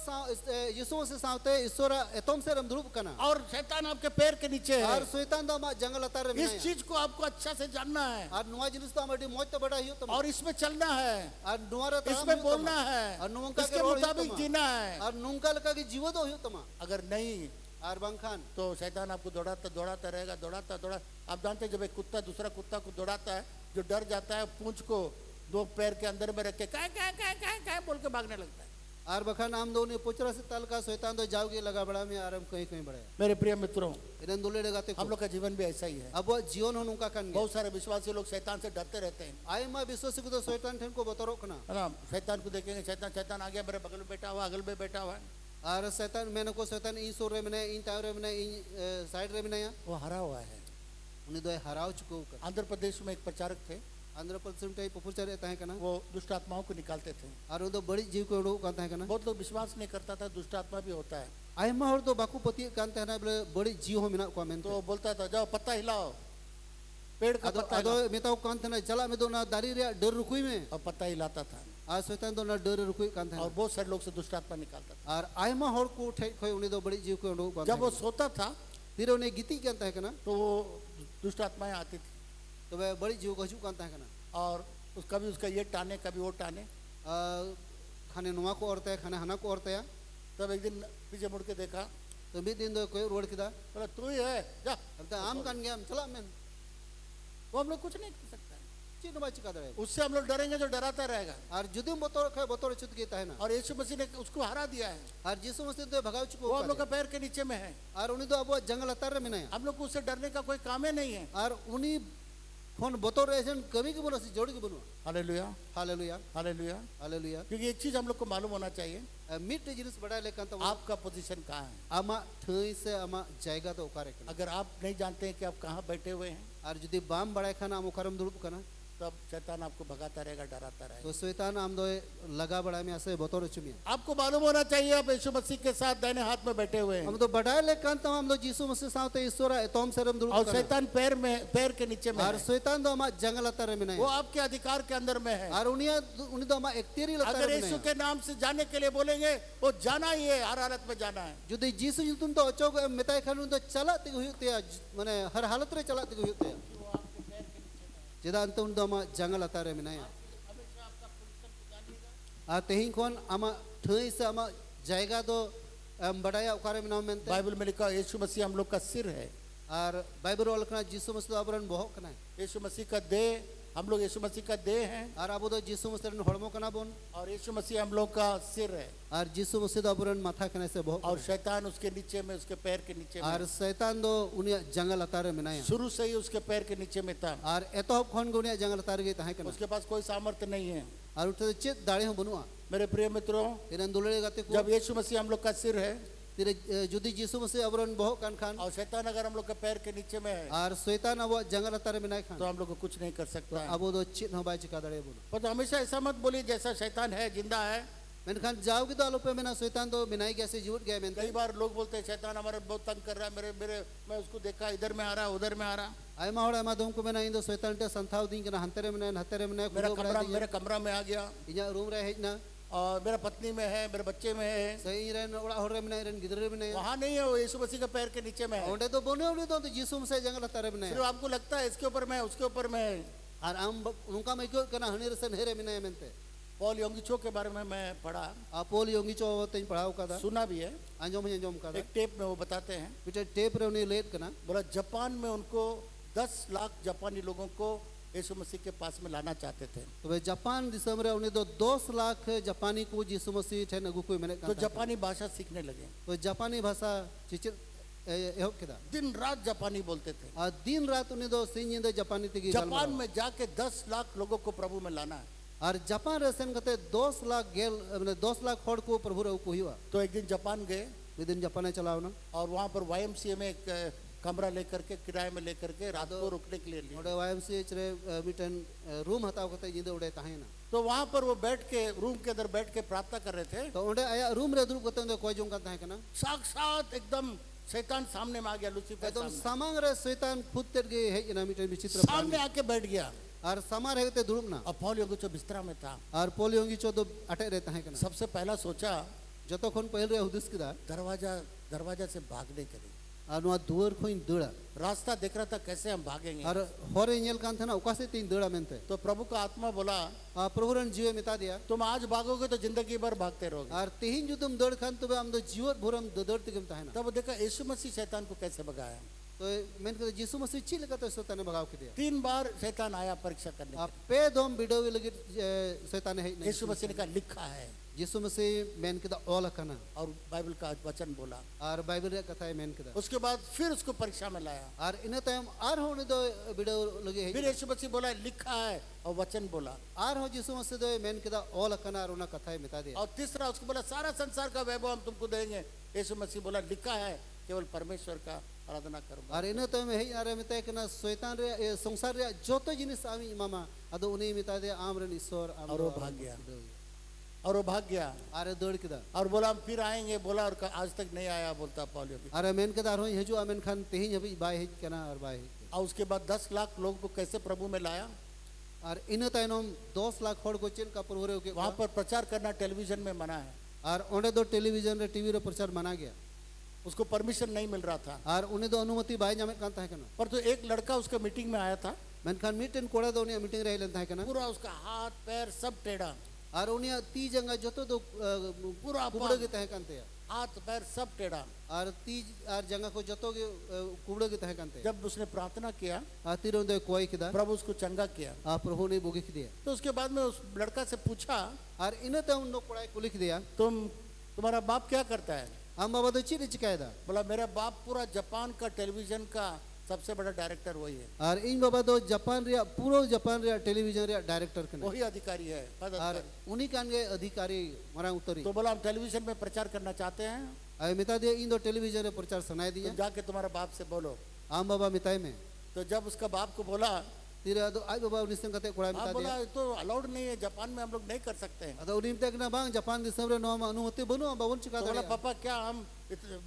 यीशु मसीह सावते ईश्वर एतोम से रम दुरुब कना और शैतान आपके पैर के नीचे है। और शैतान दो मा जंगल अतार रे इस मिनाया चीज को आपको अच्छा से जानना है और नुआ जिनिस तो हमारी मौज तो बड़ा हियो तमा और इसमें चलना है, और नुआरा ताम इसमें हियो बोलना तमा है, और नुंका इसके के रोड हियो मुताबिक तमा जीना है। और नुंका लका की जीवो दो हियो तमा अगर नहीं और बंखान तो शैतान आपको दौड़ाता दौड़ाता रहेगा, दौड़ाता दौड़ा। आप जानते हैं जब एक कुत्ता दूसरा कुत्ता को दौड़ाता है, जो डर जाता है पूंछ को दो पैर के अंदर में रख के काय बोल के भागने लगता है। और बखान आम दो ने पुचरा से तल का शैतान तो जाओगे लगा बड़ा में आराम कहीं कहीं बड़ा मेरे प्रिय मित्रों, इधन दुले लगाते हम लोग का जीवन भी ऐसा ही है। अब वो जीवन हो उनका कन बहुत सारे विश्वासी लोग शैतान से डरते रहते हैं, आई माँ विश्वास को तो शैतान ठन को बतरो कना है ना। शैतान को देखेंगे, शैतान शैतान आ गया, मेरे बगल में बैठा हुआ, अगल में बैठा हुआ है, और शैतान मैंने को शैतान इन सोर रे मैंने इन टावर रे मैंने इन साइड रे मैंने वो हरा हुआ है। उन्हें दो हराव चुको कर आंध्र प्रदेश में एक प्रचारक थे, आंध्र प्रदेश में पपुचर रहता है कना वो दुष्ट आत्माओं को निकालते थे। और वो तो बड़ी जीव को उड़ो कहता है कना बहुत लोग विश्वास नहीं करता था दुष्ट आत्मा भी होता है, आई माँ और तो बाकू पति कहते हैं ना बोले बड़ी जीव हो मिना को मेन तो बोलता था जाओ पत्ता हिलाओ, पेड़ का अदो पत्ता अदो हिलाओ। मिताओ कहते ना चला में दो ना दारी रे डर रुकुई में और पत्ता हिलाता था आज शैतान दो ना डर रुकुई कहते और हैं बहुत सारे लोग से दुष्ट आत्मा निकालता था। और आई माँ और को उठे कोई उन्हें दो बड़ी जीव को उड़ो कहते जब वो हैं सोता था फिर उन्हें गीती कहता है कना तो वो दुष्ट आत्माएं आती थी तो वह बड़ी जीव को कहता है कना और कभी उसका ये टाने कभी वो टाने। खाने नुआ को औरता है खाने हना को औरता है तब एक दिन पीछे मुड़ के देखा, तो भी दिन दो कोई रोड किदा बोला तू ही है जा। अब तो आम कान गया हम चला मैं वो हम लोग कुछ नहीं कर सकता है, चीन बाची का दे उससे हम लोग डरेंगे जो डराता रहेगा। और जुदी बतौर चुत गीता है ना और यीशु मसीह ने उसको हरा दिया है, और यीशु मसीह तो भगाव चुको वो हम लोग का पैर के नीचे में है। और उन्हीं तो अब जंगल अतर में नहीं हम लोग को उससे डरने का कोई काम ही नहीं है। और उन्हीं फोन बतौर ऐसे कभी की बनो जोड़ के बनो हालेलुया हालेलुया हालेलुया। हालेलुया क्योंकि एक चीज हम लोग को मालूम होना चाहिए, मिट जिनिस बड़ा लेकिन तो आपका पोजीशन कहाँ है। आमा ठई से आमा जाएगा तो उकारे कना अगर आप नहीं जानते हैं कि आप कहाँ बैठे हुए हैं, और जुदी बाम बड़ा खाना आम उकारम दुरुप कना तब शैतान आपको भगाता रहेगा, डराता रहेगा। तो शैतान आम दो लगा बड़ा में ऐसे बतौर चुमिया आपको मालूम होना चाहिए आप यीशु मसीह के साथ दाहिने हाथ में बैठे हुए हैं हम तो बड़ा लेकिन तो हम लोग यीशु मसीह साथ ईश्वर तोम सरम दुरुप और शैतान पैर के नीचे में और है। शैतान तो हमारा जंगल अतर में नहीं वो आपके अधिकार के अंदर में है। और उन्हीं तो हमारा एक्तेरी लतर अगर में यीशु नहीं के नाम से जाने के लिए बोलेंगे वो जाना ही है, हर हालत में जाना है। जुदी जीसु तुम तो अचोक मिताई खान तो चला तिग हुयुते माने हर हालत रे चला तिग हुयुते जेदा अंत उन दो हमारा जंगल अतर में नहीं आ तेही कोन आमा ठई से आमा जाएगा तो बड़ाया उकारे में नाम मेनते बाइबल में लिखा यीशु मसीह हम लोग का सिर है और बाइबल वाला कना यीशु मसीह अबरन बहक कना यीशु मसीह का देह, हम लोग यीशु मसीह का देह हैं और अब तो यीशु मसीह हड़मो कना बोन और यीशु मसीह हम लोग का सिर है और यीशु मसीह अबरन माथा कना से बहक और शैतान उसके नीचे में, उसके पैर के नीचे में। और शैतान दो उन्हें जंगल अतर में नहीं शुरू से ही उसके पैर के नीचे में था, और एतो खोन गुनिया जंगल अतर गई तहां कना उसके पास कोई सामर्थ्य नहीं है। और उठे चेत दाढ़ी हो बनुआ मेरे प्रिय मित्रों, इरन दुलड़े गाते को जब यीशु मसीह हम लोग का सिर है तेरे जुदी यीशु मसीह अबरन बहक कान खान और शैतान अगर हम लोग के पैर के नीचे में है और शैतान अब जंगल अतर में नहीं खान तो हम लोग को कुछ नहीं कर सकता है। अब वो चित हो बाई चिका दड़े बोलो पर तो हमेशा ऐसा मत बोलिए जैसा शैतान है, जिंदा है। मैंने खान जाओगे तो आलोपे में ना शैतान तो मिनाई कैसे जुट गए मैंने कई बार लोग बोलते हैं शैतान हमारे बहुत तंग कर रहा है, मेरे मेरे मैं उसको देखा इधर में आ रहा उधर में आ रहा। आई माहौल आई माधुम को मैंने इन दो शैतान टे संथाव दी कना हंतरे में नहीं मेरा कमरा में आ गया इन्हें रूम रहे हेजना और मेरा पत्नी में है, मेरे बच्चे में है, सही रहन उड़ा हो रहे में नहीं रहन गिदरे में नहीं वहां नहीं है, वो यीशु मसीह के पैर के नीचे में है। ओंडे तो बोने उड़े तो यीशु मसीह जंगल अतर में नहीं सिर्फ आपको लगता है इसके ऊपर में है, उसके ऊपर में है। और हम उनका मैं क्यों कना हनीर से नहरे में नहीं मेनते पॉल योंगिचो के बारे में मैं पढ़ा, अपोल योगी चो तेज पढ़ाओ का था सुना भी है, अंजोम का था एक टेप में वो बताते हैं। बेटे टेप रे उन्हें लेट कना बोला जापान में उनको 10 लाख जापानी लोगों को यीशु मसीह के पास में लाना चाहते थे। तो वे जापान दिसम रे उन्हें तो 10 लाख जापानी को यीशु मसीह ठे नगु कोई मैंने तो जापानी भाषा सीखने लगे, तो जापानी भाषा चिचिर एहो केदा दिन रात जापानी बोलते थे। और दिन रात उन्हें दो सिंह जापानी तिगी जापान में जाके 10 लाख लोगों को प्रभु में लाना है। और जापान रेसन कते 10 लाख गेल मतलब 10 लाख हड़ को प्रभु रे को हुआ। तो एक दिन जापान गए, विदिन जापान चलाओ ना और वहां पर YMCA में एक कमरा लेकर के किराए में लेकर के रात को रुकने के लिए लिए। ओडे YMCA चरे मिटन रूम हताओ कते जिंदे उड़े ताहे ना तो वहां पर वो बैठ के रूम के अंदर बैठ के प्रार्थना कर रहे थे। तो ओडे आया रूम रे दुरुप कते कोई जों का ताहे कना साक्षात एकदम शैतान सामने में आ गया, लूसीफर एकदम सामने सामांग रे शैतान खुद तेर गए है ना मिटन विचित्र सामने आके बैठ गया। और समार है ते दुड़ुब ना और पौल यंगुचो बिस्तरा में था। और पोलियोंगी चो दो अटे रहता है कना सबसे पहला सोचा जतो खन पहल रे हुदिस किदा दरवाजा से भागने के लिए। और नुआ दुआर खोइन दड़ा रास्ता देख रहा था कैसे हम भागेंगे। और होरे नेल कान थे ना उकासे तीन दड़ा मेनते तो प्रभु का आत्मा बोला प्रभु रन जीवे मिता दिया तुम आज भागोगे तो जिंदगी भर भागते रहोगे। और तेहिन जो तुम दड़ खान तो हम तो जीवन भरम दड़ तिगम ता है ना तब देखा यीशु मसीह शैतान को कैसे भगाया। तो मैंने कहा यीशु मसीह चिल का तो शैतान ने भगाव के दिया 3 बार शैतान आया परीक्षा करने के पे दोम बिडोवे लगे शैतान है लिए। यीशु मसीह ने कहा लिखा है यीशु मसीह मैंने कहा ऑल कना और बाइबल का वचन बोला। और बाइबल रे कथा है मैंने कहा उसके बाद फिर उसको परीक्षा में लाया और इन टाइम आर होने दो बिडो लगे फिर यीशु मसीह बोला लिखा है और वचन बोला। आर हो यीशु मसीह दो मैंने कहा ऑल कना और उना कथा है मिता दिया और तीसरा उसको बोला सारा संसार का वैभव हम तुमको देंगे। यीशु मसीह बोला लिखा है केवल परमेश्वर का आराधना करूंगा। और इन टाइम है यार मिता है कना शैतान रे संसार रे जोतो जिनिस आमी मामा अदो उन्हें मिता दे आमरन ईश्वर और वो भाग गया और वो भाग गया अरे दौड़ किदा और बोला हम फिर आएंगे। बोला और आज तक नहीं आया बोलता पौल। अरे मैंने कहा हो हेजो अमेन खान तेही अभी बाय है कना और बाय है और उसके बाद 10 लाख लोग को कैसे प्रभु में लाया। और इन ताइनोम 10 लाख होड़ को चेन का प्रभु के वहां पर प्रचार करना टेलीविजन में मना है और ओंडे दो टेलीविजन रे टीवी रे प्रचार माना गया उसको परमिशन नहीं मिल रहा था। और उन्हें दो अनुमति बाय जामे कांता है कना पर तो एक लड़का उसके मीटिंग में आया था। मैंने खान मीटिंग कोड़ा दो उन्हें मीटिंग रह लेता है कना पूरा उसका हाथ पैर सब टेढ़ा और उन्हें तीज जंगा जोतो दो पूरा कुबड़े के तह कांते हाथ पैर सब टेढ़ा और तीज और जंगा को जोतो के कुबड़े के तह कांते जब उसने प्रार्थना किया तीरों दो कोई किदा प्रभु उसको चंगा किया। प्रभु ने बोगे दिया तो उसके बाद में उस लड़का से पूछा और इन्हें तो उन लोग कोड़ा को लिख दिया तुम्हारा बाप क्या करता है। हम बाबा तो चीज चिकायदा बोला मेरा बाप पूरा जापान का टेलीविजन का सबसे बड़ा डायरेक्टर वही है और इन बाबा तो जापान रे पूरा जापान रे टेलीविजन रे डायरेक्टर कने वही अधिकारी है और उन्हीं कान के अधिकारी मरा उतरी तो बोला हम टेलीविजन में प्रचार करना चाहते हैं। अरे मिता दे इन दो टेलीविजन रे प्रचार सुनाई दिया तुम जाके तुम्हारा बाप से बोलो। आम बाबा मिताई में तो जब उसका बाप को बोला तीरा दो आई बाबा उन्हीं संगते कोड़ा मिता बोला दिया तो अलाउड नहीं है जापान में हम लोग नहीं कर सकते हैं। अदा उन्हीं तक ना बांग जापान दिसम रे नो अनुमति बनो बावन चिका तो बोला पापा क्या हम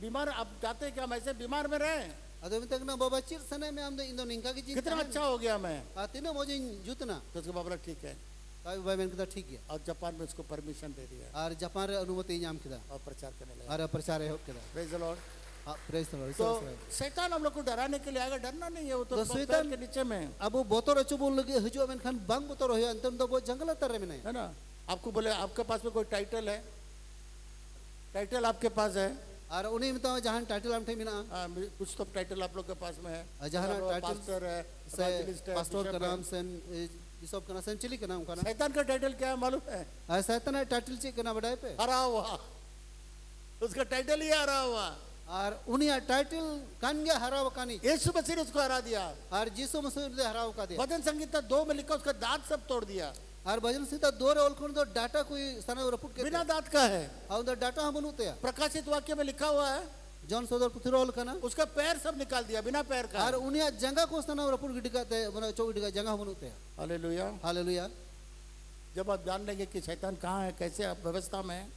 बीमार आप चाहते हैं कि हम ऐसे बीमार में रहें। अदा मिता ना बाबा चिर सने में हम इन दो निंका की चीज कितना अच्छा हो गया मैं। तीनों मोजे जुतना तो उसका बाप बोला ठीक है आई बाबा मैंने कहा ठीक है और जापान में उसको परमिशन दे दिया और जापान रे अनुमति नाम किदा और प्रचार करने लगा। और प्रचार है किदा praise the lord. Praise the lord. तो शैतान हम लोग को डराने के लिए आएगा। डरना नहीं है वो तो शैतान के नीचे में अब वो बोतोर अचो बोल लगे हजो मैंने खान बंग बोतोर हो अंतम तो वो जंगल तर में नहीं है ना। आपको बोले आपके पास में कोई टाइटल है टाइटल आपके पास है और उन्हीं में तो जहां टाइटल हम थे मिना कुछ तो टाइटल आप लोग के पास में है जहां टाइटल पास्टर है पास्टर का नाम सेन ये सब का नाम सेन चिली का नाम का शैतान का टाइटल क्या है मालूम है। शैतान टाइटल चे करना बढ़ाए पे हरा हुआ उसका टाइटल ही हरा हुआ और उन्हीं टाइटल कान गया हराव कानी यीशु मसीह ने उसको हरा दिया और यीशु मसीह ने हराव का दिया। भजन संगीता 2 में लिखा उसका दांत सब तोड़ दिया और भजन सीता दो रे ओलखोन दो डाटा कोई सना रपुट के बिना दांत का है और उधर डाटा हम बनूते हैं। प्रकाशित वाक्य में लिखा हुआ है जॉन सोदर पुथरो ओलखना उसका पैर सब निकाल दिया बिना पैर का और उन्हीं जंगा को सना रपुट गिटकाते बना चौक गिटका जंगा बनूते हैं। Hallelujah hallelujah. जब आप जान लेंगे कि शैतान कहाँ है कैसे आप व्यवस्था में है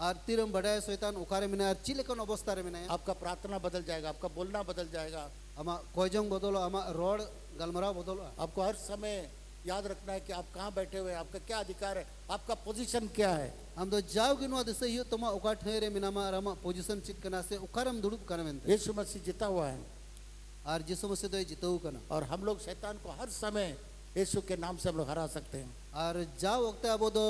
और तीरम बढ़ाए शैतान उकारे में और चिले कौन अवस्था में नहीं आपका प्रार्थना बदल जाएगा आपका बोलना बदल जाएगा अमा कोजंग बदलो अमा रोड गलमरा बदलो आपको हर समय याद रखना है कि आप कहाँ बैठे हुए हैं आपका क्या अधिकार है आपका पोजीशन क्या है। हम तो जाओ कि नो दिसे यो तमा उका ठहरे मिनामा रमा पोजीशन चित करना से उकारम दुड़ुप करना में यीशु मसीह जीता हुआ है और यीशु मसीह तो जितऊ करना और हम लोग शैतान को हर समय यीशु के नाम से हम लोग हरा सकते हैं। और जाओ वक्त अब तो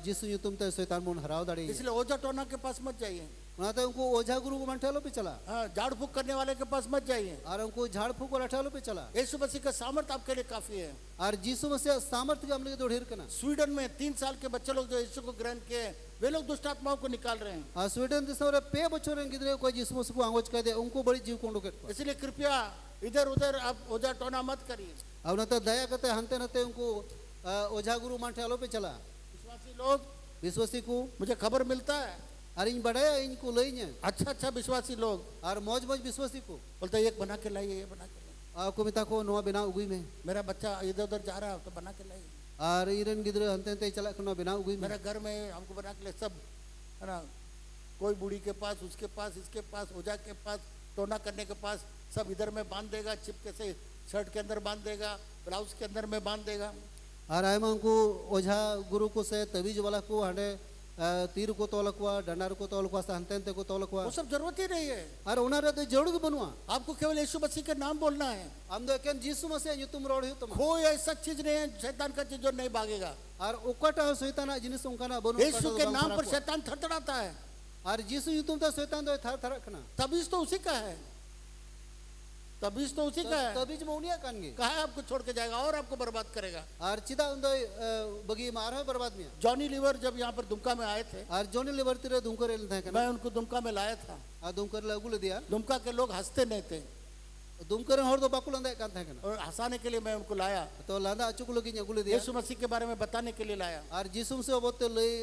यीशु यू तुम तो शैतान मुन हराव दाड़ी इसलिए ओझा टोना के पास मत जाइए उना तो उनको ओझा गुरु को मंठालो पे चला झाड़ फूक करने वाले के पास मत जाइए और उनको झाड़ फूक और अठालो पे चला। यीशु मसीह का सामर्थ आपके लिए काफी है और यीशु मसीह सामर्थ्य हम लोग ढेर करना। स्वीडन में 3 साल के बच्चे लोग जो यीशु को ग्रहण किए वे लोग दुष्ट आत्माओं को निकाल रहे हैं। स्वीडन देश में पे बच्चों गिदरे को यीशु मसीह को आंगोज कर दे उनको बड़ी जीव कोंडो के इसलिए कृपया इधर उधर आप ओझा टोना मत करिए। अब न तो दया करते हंते नते उनको ओझा गुरु मंठालो पे चला। विश्वासी लोग विश्वासी को मुझे खबर मिलता है और इन बढ़ाया इनको लई अच्छा विश्वासी लोग और मौज मौज विश्वासी को बोलते एक बना के लाइए ये बना के लाइए आपको मिता को नोआ बिना उगुई में मेरा बच्चा इधर उधर जा रहा है तो बना के लाइए और इरन गिदरे हंते हंते चला को बिना उगुई में मेरे घर में हमको बना के ले सब है ना कोई बूढ़ी के पास उसके पास इसके पास ओझा के पास टोना करने के पास सब इधर में बांध देगा चिपके से शर्ट के अंदर बांध देगा, ब्लाउज के अंदर में बांध देगा। और आयमा उनको ओझा गुरु को से तवीज वाला को हांडे तीर को तोल को डंडार को तोल को हंते को तोल को वो सब जरूरत ही नहीं है। और उनारे तो जरूर के बनवा आपको केवल यीशु मसीह के नाम बोलना है। हम तो एकन जीसु मसीह युतुम रोड तुम कोई ऐसा चीज नहीं है शैतान का चीज जो नहीं भागेगा। और उकटा शैतान जिनिस उनका बनु यीशु के नाम पर शैतान थरथराता है। और जीसु युतुम तो शैतान तो थर थर खना तबीज तो उसी का है, तबीज तो उसी का है। तबीज मौनिया कानगे कहा है आपको छोड़ के जाएगा और आपको बर्बाद करेगा। और चिदा उन्दो बगी मार है बर्बाद में। जॉनी लीवर जब यहाँ पर दुमका में आए थे, और जोनी लिवर तिरे दुमकर एल था मैं उनको दुमका में लाया था। आ दुमकर लगुल दिया दुमका के लोग हंसते नहीं थे दुमकर हर तो बाकुल अंदे कान था और हंसाने के लिए मैं उनको लाया, तो लांदा अचुक लगी अगुल दिया यीशु मसीह के बारे में बताने के लिए लाया। और जीसु से बहुत लई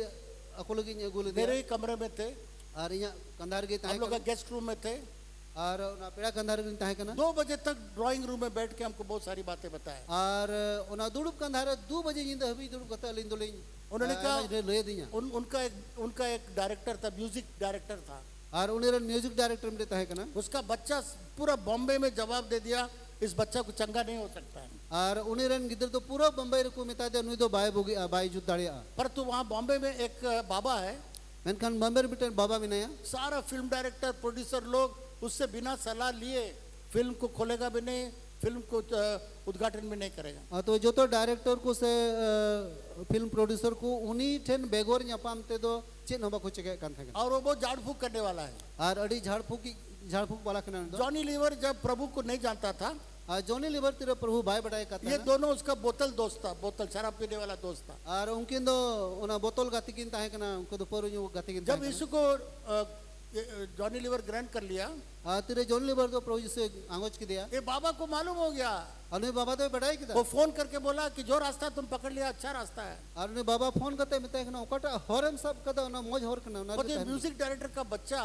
अकुल की अगुल दिया मेरे ही कमरे में थे, और यहाँ कंधार के हम लोग का गेस्ट रूम में थे। और ना पेड़ा कंधार के ताहे कना 2 बजे तक ड्राइंग रूम में बैठ के हमको बहुत सारी बातें बताए। और उना दुड़ुप कंधार 2 बजे जिंदा हबी दुड़ुप कता लिंद लिंद उन्होंने कहा ले दिया उनका एक डायरेक्टर था, म्यूजिक डायरेक्टर था। और उन्हें म्यूजिक डायरेक्टर में ताहे कना उसका बच्चा पूरा बॉम्बे में जवाब दे दिया, इस बच्चा को चंगा नहीं हो सकता है। और उन्हें गिदर तो पूरा बम्बई को मिता दे नुई तो बाय बोगी बाय जुत दाड़िया पर तो वहाँ बॉम्बे में एक बाबा है, मेनखान बम्बई बिटन बाबा विनया सारा फिल्म डायरेक्टर प्रोड्यूसर लोग उससे बिना सलाह लिए फिल्म को खोलेगा भी नहीं, फिल्म को उद्घाटन भी नहीं करेगा। तो जो तो डायरेक्टर को से फिल्म प्रोड्यूसर को उन्हीं ठेन बेगोर न्यापामते दो चेन हबा को चेके कान था और वो बहुत झाड़ फूक करने वाला है। और अड़ी झाड़ फूक वाला कना जॉनी लीवर जब प्रभु को नहीं जानता था, जोनी लिवर तेरे प्रभु भाई बड़ाई का ये दोनों उसका बोतल दोस्त था, बोतल शराब पीने वाला दोस्त था। और उनकिन दो उना बोतल गाती किन ताहे कना उनको दो परो जो गाती किन जब यीशु को जॉनी लीवर ग्रहण कर लिया, तेरे जोनी लिवर तो प्रभु से आंगोज की दिया ये बाबा को मालूम हो गया। और बाबा तो बड़ाई की वो फोन करके बोला कि जो रास्ता तुम पकड़ लिया अच्छा रास्ता है। और उन्हें बाबा फोन करते मिता कना ओकटा हॉरन सब कदा ना मौज हॉर कना ना म्यूजिक डायरेक्टर का बच्चा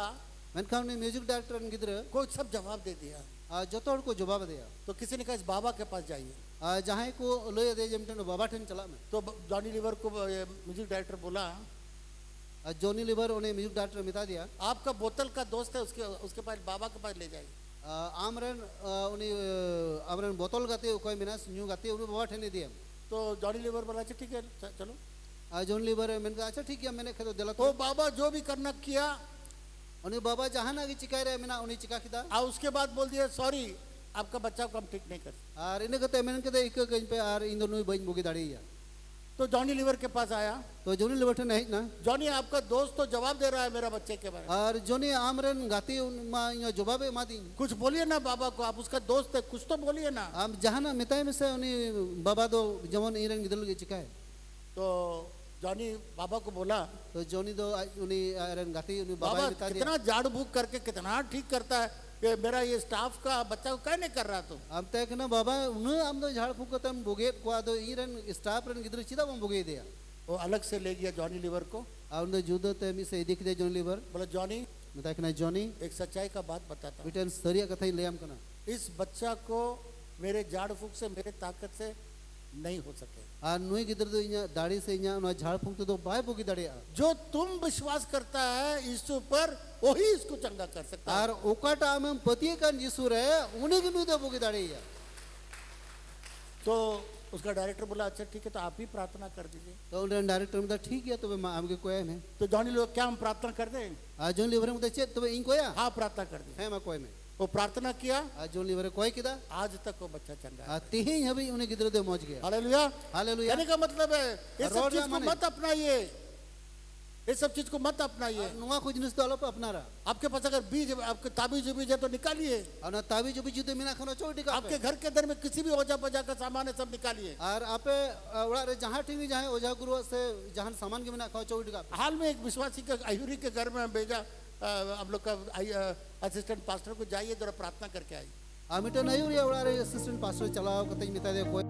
मेनखा उन्हें म्यूजिक डायरेक्टर गिदरे कोई सब जवाब दे दिया। जोतोड़ को जवाब दिया। तो किसी ने कहा इस बाबा के पास जाइए, जहाँ को लोय दे जमटन बाबा ठन चला में। तो जॉनी लीवर को म्यूजिक डायरेक्टर बोला, जॉनी लिवर उन्हें म्यूजिक डायरेक्टर मिता दिया आपका बोतल का दोस्त है, उसके पास बाबा के पास ले जाइए। आमरन उन्हें आमरन बोतल गाते कोई मिनास न्यू गाते उन्हें बाबा ठने दिया। तो जॉनी लीवर बोला अच्छा ठीक है चलो। जॉनी लिवर मैंने कहा अच्छा ठीक है मैंने खेतो दिला तो बाबा जो भी करना किया, उन्हें बाबा जहाँ ना की चिकाई रहे मैंने उन्हें चिका किदा। और उसके बाद बोल दिया सॉरी आपका बच्चा को हम ठीक नहीं कर। और इन्हें कहते मैंने कहते एक कहीं पे और इन दोनों बज बोगी दाड़ी या तो जॉनी लीवर के पास आया, तो जॉनी लिवर ठन नहीं ना जॉनी आपका दोस्त तो जवाब दे रहा है मेरा बच्चे के बारे में। और जॉनी आमरन गाती उन जवाब मा दी कुछ बोलिए ना बाबा को, आप उसका दोस्त है कुछ तो बोलिए ना। हम जहाँ ना मिताई में से उन्हें बाबा दो जवान इरन गिदल के चिकाए। तो जॉनी बाबा को बोला, तो जॉनी दो उन्हें आयरन गाती उन्हें बाबा बाबा बता दिया कितना झाड़ फूक करके कितना ठीक करता है, ये मेरा ये स्टाफ का बच्चा को क्या नहीं कर रहा तुम। हम तय ना बाबा उन्हें हम तो झाड़ फूक तम बोगे को दो इरन स्टाफ रन गिदर चिदा हम बोगे दिया। वो अलग से ले गया जॉनी लीवर को, और उन्हें जुदो ते मी से दिख दे जॉनी लीवर बोला जॉनी मिता कना जॉनी एक सच्चाई का बात बताता हूं, बिटन सरिया कथा ही ले हम कना इस बच्चा को मेरे झाड़ फूक से मेरे ताकत से नहीं हो सके। और नुई गिदर दो इኛ दाढ़ी से इኛ ना झाड़ फूक तो बाय बोगी दाड़िया। जो तुम विश्वास करता है यीशु पर वही इसको चंगा कर सकता है। और ओकाटा हम पतिये कान यीशु रहे उन्हें की नुई दो बोगी दाड़िया। तो उसका डायरेक्टर बोला अच्छा ठीक है तो आप ही प्रार्थना कर दीजिए। तो उन्हें डायरेक्टर में ठीक है तो हमके कोई में तो जॉनी लोग क्या हम प्रार्थना कर दें? आज जॉनी लिवर में चेत तो इन कोया हाँ प्रार्थना कर दी। है मैं कोई में वो प्रार्थना किया, आज जॉनी लिवर कोई किदा आज तक वो बच्चा चंगा है। तीही अभी उन्हें गिदर दे मौज गया। Hallelujah hallelujah. कहने का मतलब है ये सब रोड चीज को माने। मत अपनाइए, ये सब चीज को मत अपनाइए। नुआ कुछ जिनिस तो अलोप अपना रहा। आपके पास अगर बीज आपके ताबीज बीज है तो निकालिए। और ना ताबी जो भी जुते मिना खाना चोटी का आपके घर के अंदर में किसी भी ओझा पजा का सामान है सब निकालिए। और आपे उड़ा रे जहाँ ठीक नहीं जहाँ ओझा गुरु से जहाँ सामान के मिना खाओ चोटी का। हाल में एक विश्वासी के आयुरी के घर में हम भेजा, हम लोग का असिस्टेंट पास्टर को जाइए जरा प्रार्थना करके आइए। आमिटन नहीं उड़ा रे असिस्टेंट पास्टर चलाओ कतई मिता दे कोई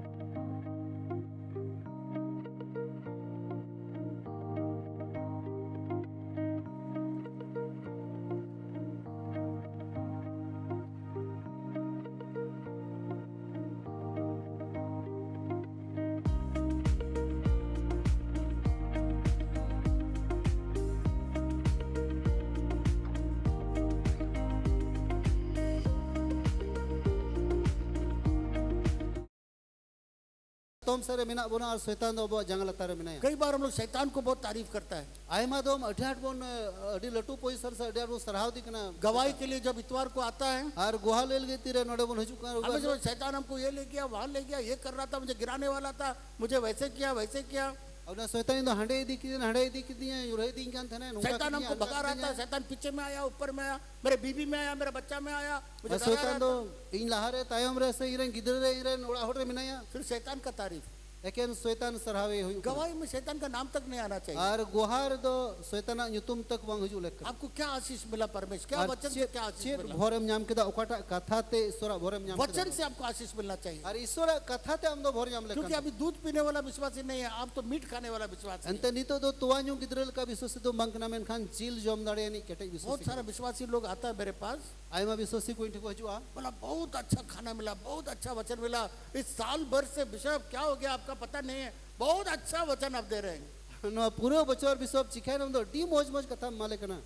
एतोम सरे मिना बोना और शैतान दो अबो जंगल तारे मिनाया कई बार हम लोग शैतान को बहुत तारीफ करता है। आयमा दोम अठाट बोन अडी लटू पोजिशन से अडी सराहाव दिकना गवाही के लिए जब इतवार को आता है, और गुहा लेल गई तीरे नोडे बोन हजू का हमें जो शैतान हमको ये ले गया, वहां ले गया, ये कर रहा था, मुझे गिराने वाला था, मुझे वैसे किया वैसे किया। अब ना शैतान तो हंडे दी की दिया युरे दी कान थने शैतान हमको भगा रहा था, शैतान पीछे में आया, ऊपर में आया, मेरे बीबी में आया, मेरे बच्चा में आया, मुझे डरा शैतान रहा तो था। इन लहारे तायम रे से इरे गिदरे रे इरे नोड़ा होरे मिनाया फिर शैतान का तारीफ, एकेन शैतान सरावे हुई गवाही में शैतान का नाम तक नहीं आना चाहिए। और गुहार दो शैतान युतुम तक वंग हजू लेकर आपको क्या आशीष मिला परमेश्वर, क्या वचन से क्या आशीष चेत मिला? भोरम नाम के दा ओकाटा कथा ते ईश्वर भोरम नाम वचन से आपको आशीष मिलना चाहिए, और ईश्वर कथा ते हम दो भोर नाम क्योंकि लेकर अभी दूध पीने वाला विश्वासी नहीं है, आप तो मीट खाने वाला विश्वासी है। अंत नीतो दो तुवान्यू गिदरल का विश्वास तो मंक नाम खान चील जोम दाड़े यानी केटे बहुत विश्वास सारा विश्वासी लोग आता है मेरे पास, आयमा विश्वासी को इनको हजू आ बोला बहुत अच्छा खाना मिला, बहुत अच्छा वचन मिला, इस साल भर से बिशप क्या हो गया आपका पता नहीं है, बहुत अच्छा वचन आप दे रहे हैं। नो पूरे बचर विश्वास चिखाय नम दो डी मौज मौज कथा माले कना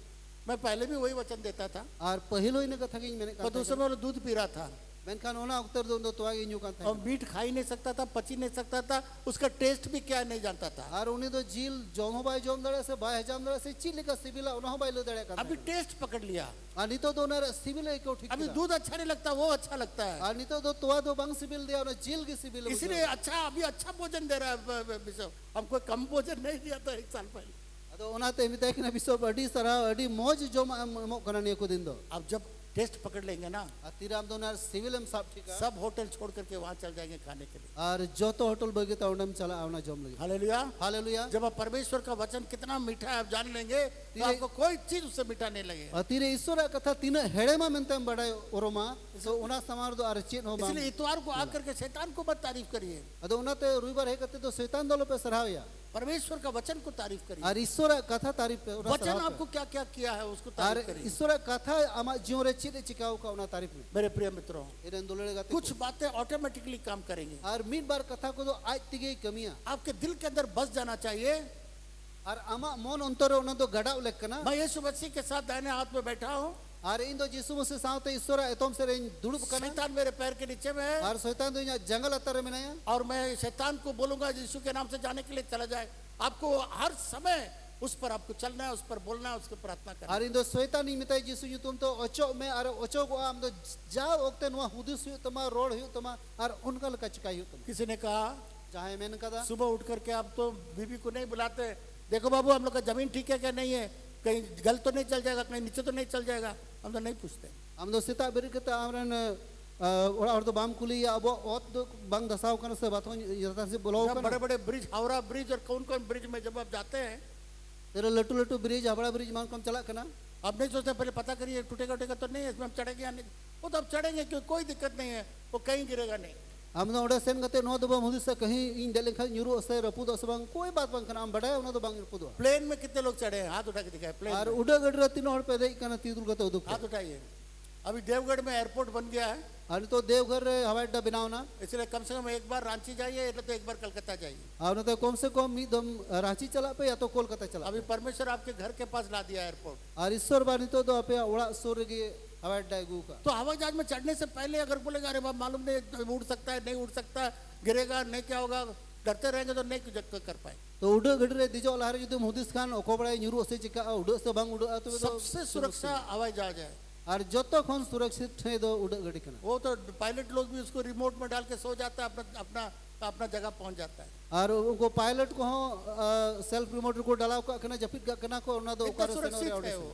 मैं पहले भी वही वचन देता था, और पहिलो इन कथा की मैंने पर दूसरे में दूध पी रहा था, मैंने कहा ओना उत्तर दो तो आगे न्यू कान और मीट खा ही नहीं सकता था, पची नहीं सकता था, उसका टेस्ट भी क्या नहीं जानता था। और उन्हें तो झील जोम बाय जोम दड़े से बाय हजाम दड़े से चिल का सिबिला उन्हों बाय लो दड़े का अभी टेस्ट पकड़ लिया, अनि तो दोनों सिबिल को ठीक अभी दूध अच्छा नहीं लगता, वो अच्छा लगता है, अनि तो दो तुआ दो बंग सिबिल दिया उन्हें झील की सिबिल इसलिए अच्छा अभी अच्छा भोजन दे रहा है बिशप, हमको कम भोजन नहीं दिया था एक साल पहले। अदो ओनाते मिताय कि ना विश्व अडी सरा अडी मौज जोम मो कना ने को दिन दो अब जब टेस्ट पकड़ लेंगे ना, अतिराम दोनों सिविल हम सब ठीक है सब होटल छोड़ करके वहां चल जाएंगे खाने के लिए। और जो तो होटल बगीता उन्हें चला आवना जोम लगे हालेलुया, हालेलुया जब आप परमेश्वर का वचन कितना मीठा है आप जान लेंगे तो आपको कोई चीज उससे मीठा नहीं लगेगा। अतिरे ईश्वर कथा तीन हेड़े में मिलते हैं बड़ा ओरोमा तो उना समार दो अर्चित हो इसलिए इतवार को आकर के शैतान को मत तारीफ करिए, अदो उनाते रुइबार है करते तो शैतान दलो पे सराहया परमेश्वर का वचन को तारीफ करिए। और ईश्वर कथा तारीफ पे वचन आपको क्या क्या किया है उसको और तारीफ करिए। ईश्वर कथा आमा जीव रे चिते चिकाऊ का उना तारीफ में मेरे प्रिय मित्रों, इरे अंदोले गाते कुछ बातें ऑटोमेटिकली काम करेंगे, और मीट बार कथा को तो आज तिगे कमियां आपके दिल के अंदर बस जाना चाहिए। और आमा मन अंतर उना तो गड़ा लेकना मैं यीशु मसीह के साथ दाहिने हाथ में बैठा हूँ, और इन तो यीशु मसीह साथ ईश्वर एतोम से रेन दुड़ब कना शैतान मेरे पैर के नीचे में है, और शैतान तो यहाँ जंगल अतर में नया और मैं शैतान को बोलूंगा यीशु के नाम से जाने के लिए चला जाए। आपको हर समय उस पर आपको चलना है, उस पर बोलना है, उसकी प्रार्थना करना है। और इन तो शैतान ही मिताई यीशु यू तुम तो ओचो में और ओचो को आम तो जाओ वक्त नुआ हुदिस हुई तमा रोड हुई तमा और उनका लका चिकाई हुई तमा किसी ने कहा चाहे मैंने कहा सुबह उठ करके आप तो बीबी को नहीं बुलाते, देखो बाबू हम लोग का जमीन ठीक है क्या नहीं है, कहीं गल तो नहीं चल जाएगा, कहीं नीचे तो नहीं चल जाएगा, हम तो नहीं पूछते। हम तो सीता बेरी के आमरन और तो बाम कुली या अब और तो बंग दसाव करने से बातों यथा से बुलाओ जब बड़े बड़े ब्रिज, हावड़ा ब्रिज और कौन कौन ब्रिज में जब आप जाते हैं, तेरे लटू लटू ब्रिज हावड़ा ब्रिज मान कम चला करना आप नहीं सोचते पहले पता करिए टूटेगा टूटेगा तो नहीं है, इसमें हम चढ़ेंगे या नहीं, वो तो आप चढ़ेंगे क्यों, कोई दिक्कत नहीं है, वो कहीं गिरेगा नहीं। हम तो ओडे सेन गते नो दबा मुदिस से कहीं इन डेले खा न्यूरो से रपूद से बंग कोई बात बंग करना हम बड़ा उना तो बंग रपूद प्लेन में कितने लोग चढ़े हैं, हाथ उठा के दिखाए प्लेन और में। उड़ा गडरा तीनों हड़ पे दे करना तीदुल गते उदुक हाथ उठाइए। अभी देवगढ़ में एयरपोर्ट बन गया है, और तो देवघर हवाई अड्डा बनावना इसलिए कम से कम एक बार रांची जाइए तो एक बार कलकत्ता जाइए। और तो कम से कम दम रांची चला पे या तो कोलकाता चला अभी परमेश्वर आपके घर के पास ला दिया एयरपोर्ट, और ईश्वर बानी तो अपे उड़ा सूर्य की हवाई अड्डा गु का तो हवाई जहाज में चढ़ने से पहले अगर बोलेगा अरे बाप मालूम नहीं उड़ सकता है, नहीं उड़ सकता, गिरेगा नहीं, क्या होगा, डरते रहेंगे तो नहीं कुछ कर पाए। तो उड़ गडरे दिजो लहर जुदे मुदिस खान ओको बड़ा न्यूरो से चिका उड़ से बंग उड़ तो सबसे सुरक्षा हवाई जहाज है, और जतो खन सुरक्षित है दो उड़ गडी कना वो तो पायलट लोग भी उसको रिमोट में डाल के सो जाता है, अपना अपना अपना जगह पहुंच जाता है। और उनको पायलट को सेल्फ रिमोट को डाला का कना जपित का कना को ना दो इतना कर सुरक्षित है वो,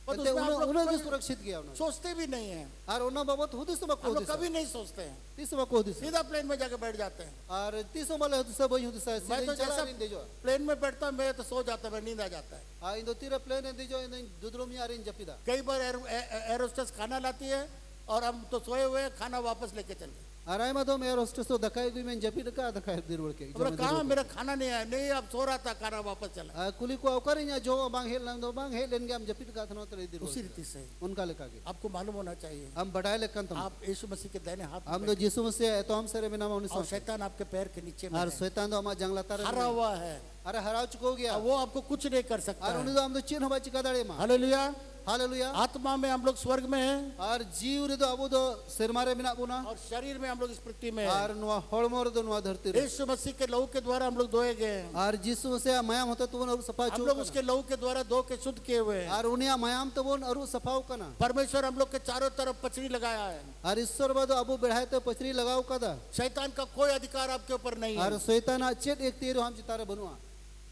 और ते उसमें आप लोग उन्होंने कभी सुरक्षित किया उन्होंने सोचते भी नहीं है, और उन्होंने बाबत हुदिस हम बको लोग कभी नहीं सोचते हैं, तीस बको हुदिस सीधा प्लेन में जाके बैठ जाते हैं। और तीसो वाले हुदिस बई हुदिस मैं तो सीधे चला जैसा इन दिजो प्लेन में बैठता हूं, मैं तो सो जाता है, नींद आ जाता है। आ इन दो तीर प्लेन दिजो इन दुदरो में आरिन जपिदा कई बार एयर होस्टेस खाना लाती है और हम तो सोए हुए हैं, खाना वापस लेके चल गए। आराय में तो मेरे होस्टेस तो दकाई भी मैं जपिद का दकाई दिर के बोला कहाँ मेरा खाना नहीं आया, नहीं अब सो रहा था, खाना वापस चला। कुली को अवकर इन जो बांग हेल नंदो बांग हेल लेंगे हम जपिद का थनो तो दिर उसी रीति से उनका लेका के आपको मालूम होना चाहिए, हम बढ़ाए लेकन तुम आप यीशु मसीह के दाहिने हाथ हम में तो यीशु मसीह तो हम सरे में नाम बैठे, और शैतान आपके पैर के नीचे में और है, शैतान तो हमारा जंगला तारे हरा हुआ है, अरे हराव चुको गया और वो आपको कुछ नहीं कर सकता और है। उन्हें तो हम तो चिन्ह हवा चिका दाड़े मां हालेलुया। हालेलुया आत्मा में हम लोग स्वर्ग में हैं आर जीव रे दो अबो दो सेरमा रे मेना बोना और शरीर में हम लोग इस पृथ्वी में हैं। आर नुआ हड़मो रे दो नुआ धरती रे यीशु मसीह के लहू के द्वारा हम लोग धोए गए हैं। आर जीसु मसीह मायाम होते तो अरु सफा हम चो लोग उसके लहू के द्वारा धो के शुद्ध किए हुए हैं। आर उनिया मायाम तो बोन अरु सफाव कना परमेश्वर हम लोग के चारों तरफ पचड़ी लगाया है। आर ईश्वर बदो अबो बढ़ाए तो पचरी लगाव कदा शैतान का कोई अधिकार आपके ऊपर नहीं आर है। शैतान चेत एक तीर हम चितारे बनुआ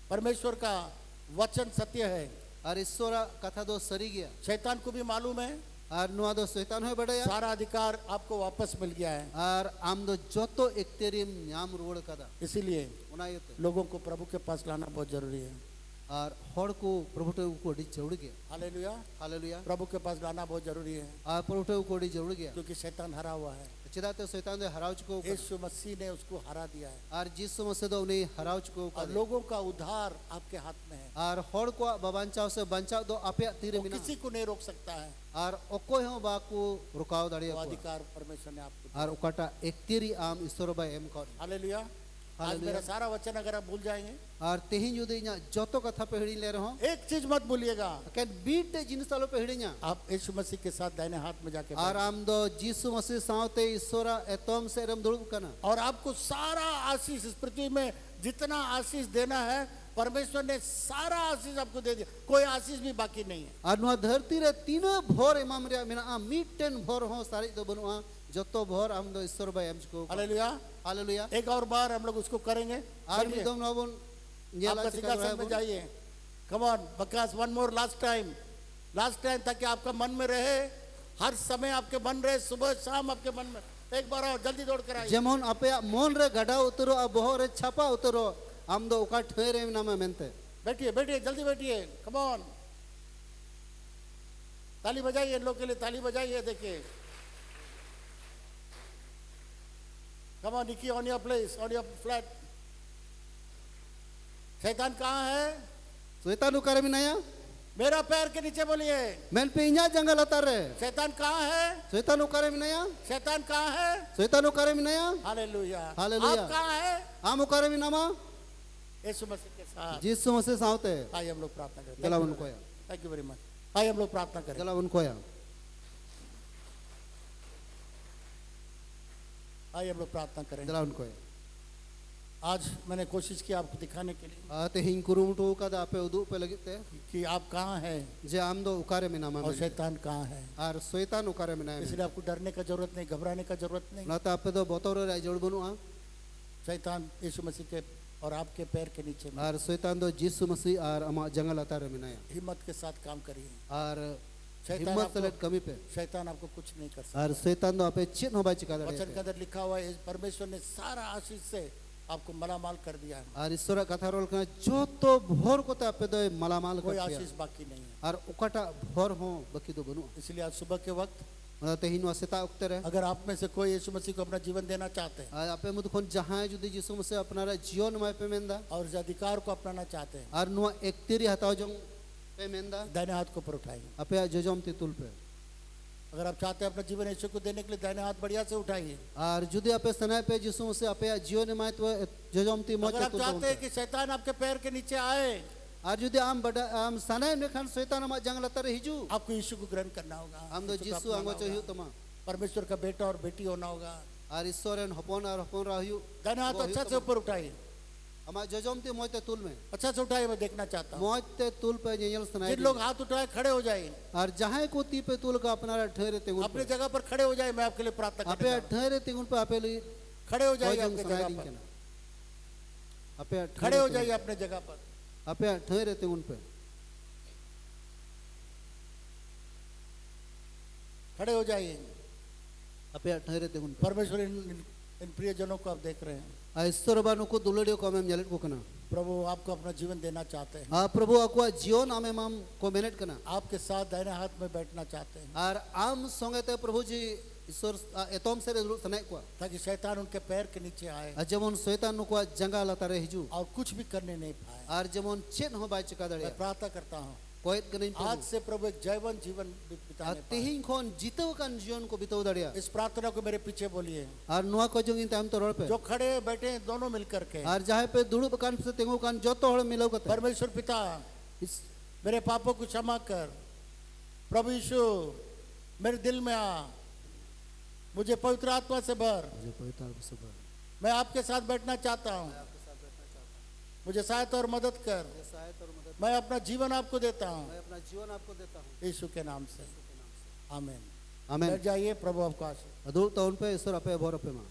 परमेश्वर का वचन सत्य है। आर ईश्वर कथा दो सरी गया शैतान को भी मालूम है आर नुआ दो शैतान हो बड़या सारा अधिकार आपको वापस मिल गया है। आर आम दो जोतो एक तेरिम न्याम रुवड़ कदा इसीलिए उना येते लोगों को प्रभु के पास लाना बहुत जरूरी है। आर हड़ को प्रभुटे को डी जरूर गया हालेलुया। हालेलुया प्रभु के पास लाना बहुत जरूरी है आर प्रभुटे को डी जरूर गया क्योंकि शैतान हरा हुआ है। चिदा तो शैतान दे हराव चको यीशु मसीह ने उसको हरा दिया है आर जीसु मसीह दो उन्हें हराव चको और लोगों का उद्धार आपके हाथ में है। आर हड़ को बाबांचाव से बंचाव दो आपे तीरे वो मिना किसी को नहीं रोक सकता है। आर ओको हो बाकू रुकाव वो दाड़िया अधिकार परमेश्वर ने आपको दिया। आर उकाटा एक तीरी आम ईश्वर बा एम कर हालेलुया। आज हालेलुया। मेरा सारा वचन अगर आप भूल जाएंगे आर तेहिं जुदे इना जोतो कथा पे हिड़ी ले रहो एक चीज मत भूलिएगा के बीट जिनिस आलो पे हिड़िया आप यीशु मसीह के साथ दाहिने हाथ में जाके आर बैठो। आम दो जीसु मसीह सावते ईश्वर एतम से रम दुड़ब कना और आपको सारा आशीष इस पृथ्वी में जितना आशीष देना है परमेश्वर ने सारा आशीष आपको दे दिया। कोई आशीष भी बाकी नहीं है। आर नुआ धरती रे तीनो भोर इमाम रे मेना मीटन भोर हो सारी दो बनुआ जोतो भोर आम दो ईश्वर बा एम चको हालेलुया। हालेलुया एक और बार हम लोग उसको करेंगे। आर चलिए, मिदम नबुन आपका सिंहासन में जाइए। कम ऑन बकास वन मोर लास्ट टाइम ताकि आपका मन में रहे हर समय आपके मन रहे सुबह शाम आपके मन में। एक बार और जल्दी दौड़ कर आइए। जेमन आपे मोन रे गडा उतरो आ बोहर रे छापा उतरो आम दो उका ठेरे नाम मेनते बैठिए बैठिए जल्दी बैठिए। कम ऑन ताली बजाइए। इन लोग के लिए ताली बजाइए। देखिए come on Nicky on your place on your flat. शैतान कहाँ है? शैतान उकारे मिनाया मेरा पैर के नीचे बोलिए। मेन पे इन्या जंगल अतर रे शैतान कहाँ है? शैतान उकारे मिनाया शैतान कहाँ है? शैतान उकारे मिनाया हालेलुया। हालेलुया। आप कहाँ है? आम उकारे मिनामा यीशु मसीह के साथ। जीसु मसीह सावते आइए हम लोग प्रार्थना करें। जला उनको या थैंक यू वेरी मच। आइए हम लोग प्रार्थना करें। जला उनको या आइए हम लोग प्रार्थना करें। जला उनको या आज मैंने कोशिश की आपको दिखाने के लिए आते हिंग कुरुमुटो का दा पे उदु पे लगिते कि आप कहाँ हैं जे आम दो उकारे मिनामा और शैतान कहाँ है। आर शैतान उकारे मिनाया इसलिए आपको डरने का जरूरत नहीं, घबराने का जरूरत नहीं। नाता आपे दो बोतोर रे जोड़ बनुआ शैतान यीशु मसीह के और आपके पैर के नीचे में आर शैतान दो जीसु मसीह आर अमा जंगल अतर मिनाया हिम्मत के साथ काम करिए। आर शैतान हिम्मत आपको- सलेट कमी पे शैतान आपको कुछ नहीं कर सकता। आर शैतान दो आपे चिन हो बाई चिका वचन के दड़े अंदर लिखा हुआ है परमेश्वर ने सारा आशीष से आपको मालामाल कर दिया है। आर ईश्वर कथा रोल का जो तो भोर को ता पे दो मालामाल कोई कर आशीष बाकी नहीं है। आर उकाटा भोर हो बकी दो बनुआ इसलिए आज सुबह के वक्त ते हिन वासेता उक्ते रे अगर आप में से कोई यीशु मसीह को अपना जीवन देना चाहते हैं आर आपे मुद खोन जहां जुदी जीसु मसीह अपना रे जीवन में पे मेंदा और इस अधिकार को अपनाना चाहते हैं आर नुआ एक तिरी हताव जंग पे मेंदा दाहिने हाथ को ऊपर उठाइए। आपे जोजम तितुल पे अगर आप चाहते हैं अपना जीवन यीशु को देने के लिए दाहिने हाथ बढ़िया से उठाइए। आर जुदी आपे सनाय पे जीसु मसीह आपे जीवन में तो जोजम ती अगर मोचे आप तुल चाहते हैं कि शैतान आपके पैर के नीचे आए आर जुदी आम बड़ा आम सनाय ने खान शैतान मा जंगल अतर हिजू आपको यीशु को ग्रहण करना होगा। आम दो यीशु को जीसु अपनाना आंगो होगा। चाहिए तमा परमेश्वर का बेटा और बेटी होना होगा। आर ईश्वरन हपन आर हपन राहियो दाहिने हाथ अच्छा से ऊपर उठाइए। हमा जोजम ती मोते तुल में अच्छा से उठाइए, मैं देखना चाहता हूँ। मोते तुल पे जेल सनाय जिन लोग हाथ उठाए खड़े हो जाइए। और जहां को ती पे तुल का अपना रे ठहरे ते अपनी जगह पर खड़े हो जाए। मैं आपके लिए प्रार्थना आपे करता हूँ। ठहरे ते पे आपे ली खड़े हो जाइए जोजम अपनी सनाय जगह दिन पर। केना आपे खड़े हो जाइए अपने जगह पर। आपे ठहरे ते पे खड़े हो जाइए। आपे ठहरे ते पे परमेश्वर इन प्रियजनों को आप देख रहे हैं। ईश्वर बानु को दुलड़ियो को हम जलट को कना प्रभु आपको अपना जीवन देना चाहते हैं। आ प्रभु अकुआ जीवन आमे माम को मेनेट कना आपके साथ दाहिने हाथ में बैठना चाहते हैं और आम संगे ते प्रभु जी ईश्वर एतम से सनाय को ताकि शैतान उनके पैर के नीचे आए जेमन शैतान को जंगल अतर हिजू और कुछ भी करने नहीं पाए। और जेमन चेन हो बाई चिका दड़े मैं प्रार्थना करता हूँ कोई गनिन आज से प्रभु एक जैवन जीवन बिताने पाए। तेहिं खोन जीतव कान जीवन को बितव दड़िया इस प्रार्थना को मेरे पीछे बोलिए। और नुआ को जोगिन ताम तो रोड पे जो खड़े बैठे हैं दोनों मिलकर के और जहाँ पे दुड़ुब कान से तेंगु कान जो तो हड़ मिलो कते परमेश्वर पिता इस मेरे पापों को क्षमा कर। प्रभु यीशु मेरे दिल में आ, मुझे पवित्र आत्मा से भर, मुझे पवित्र आत्मा से भर। मैं आपके साथ बैठना चाहता हूँ, मैं आपके साथ बैठना चाहता हूँ। मुझे सहायता और मदद कर, मुझे सहायता और मदद। मैं अपना जीवन आपको देता हूँ मैं अपना जीवन आपको देता हूँ यीशु के नाम से, यीशु के नाम से। आमीन। आमीन। बैठ जाइए, प्रभु आपको आशीष। Adul tahun pe isor ape bor ape ma.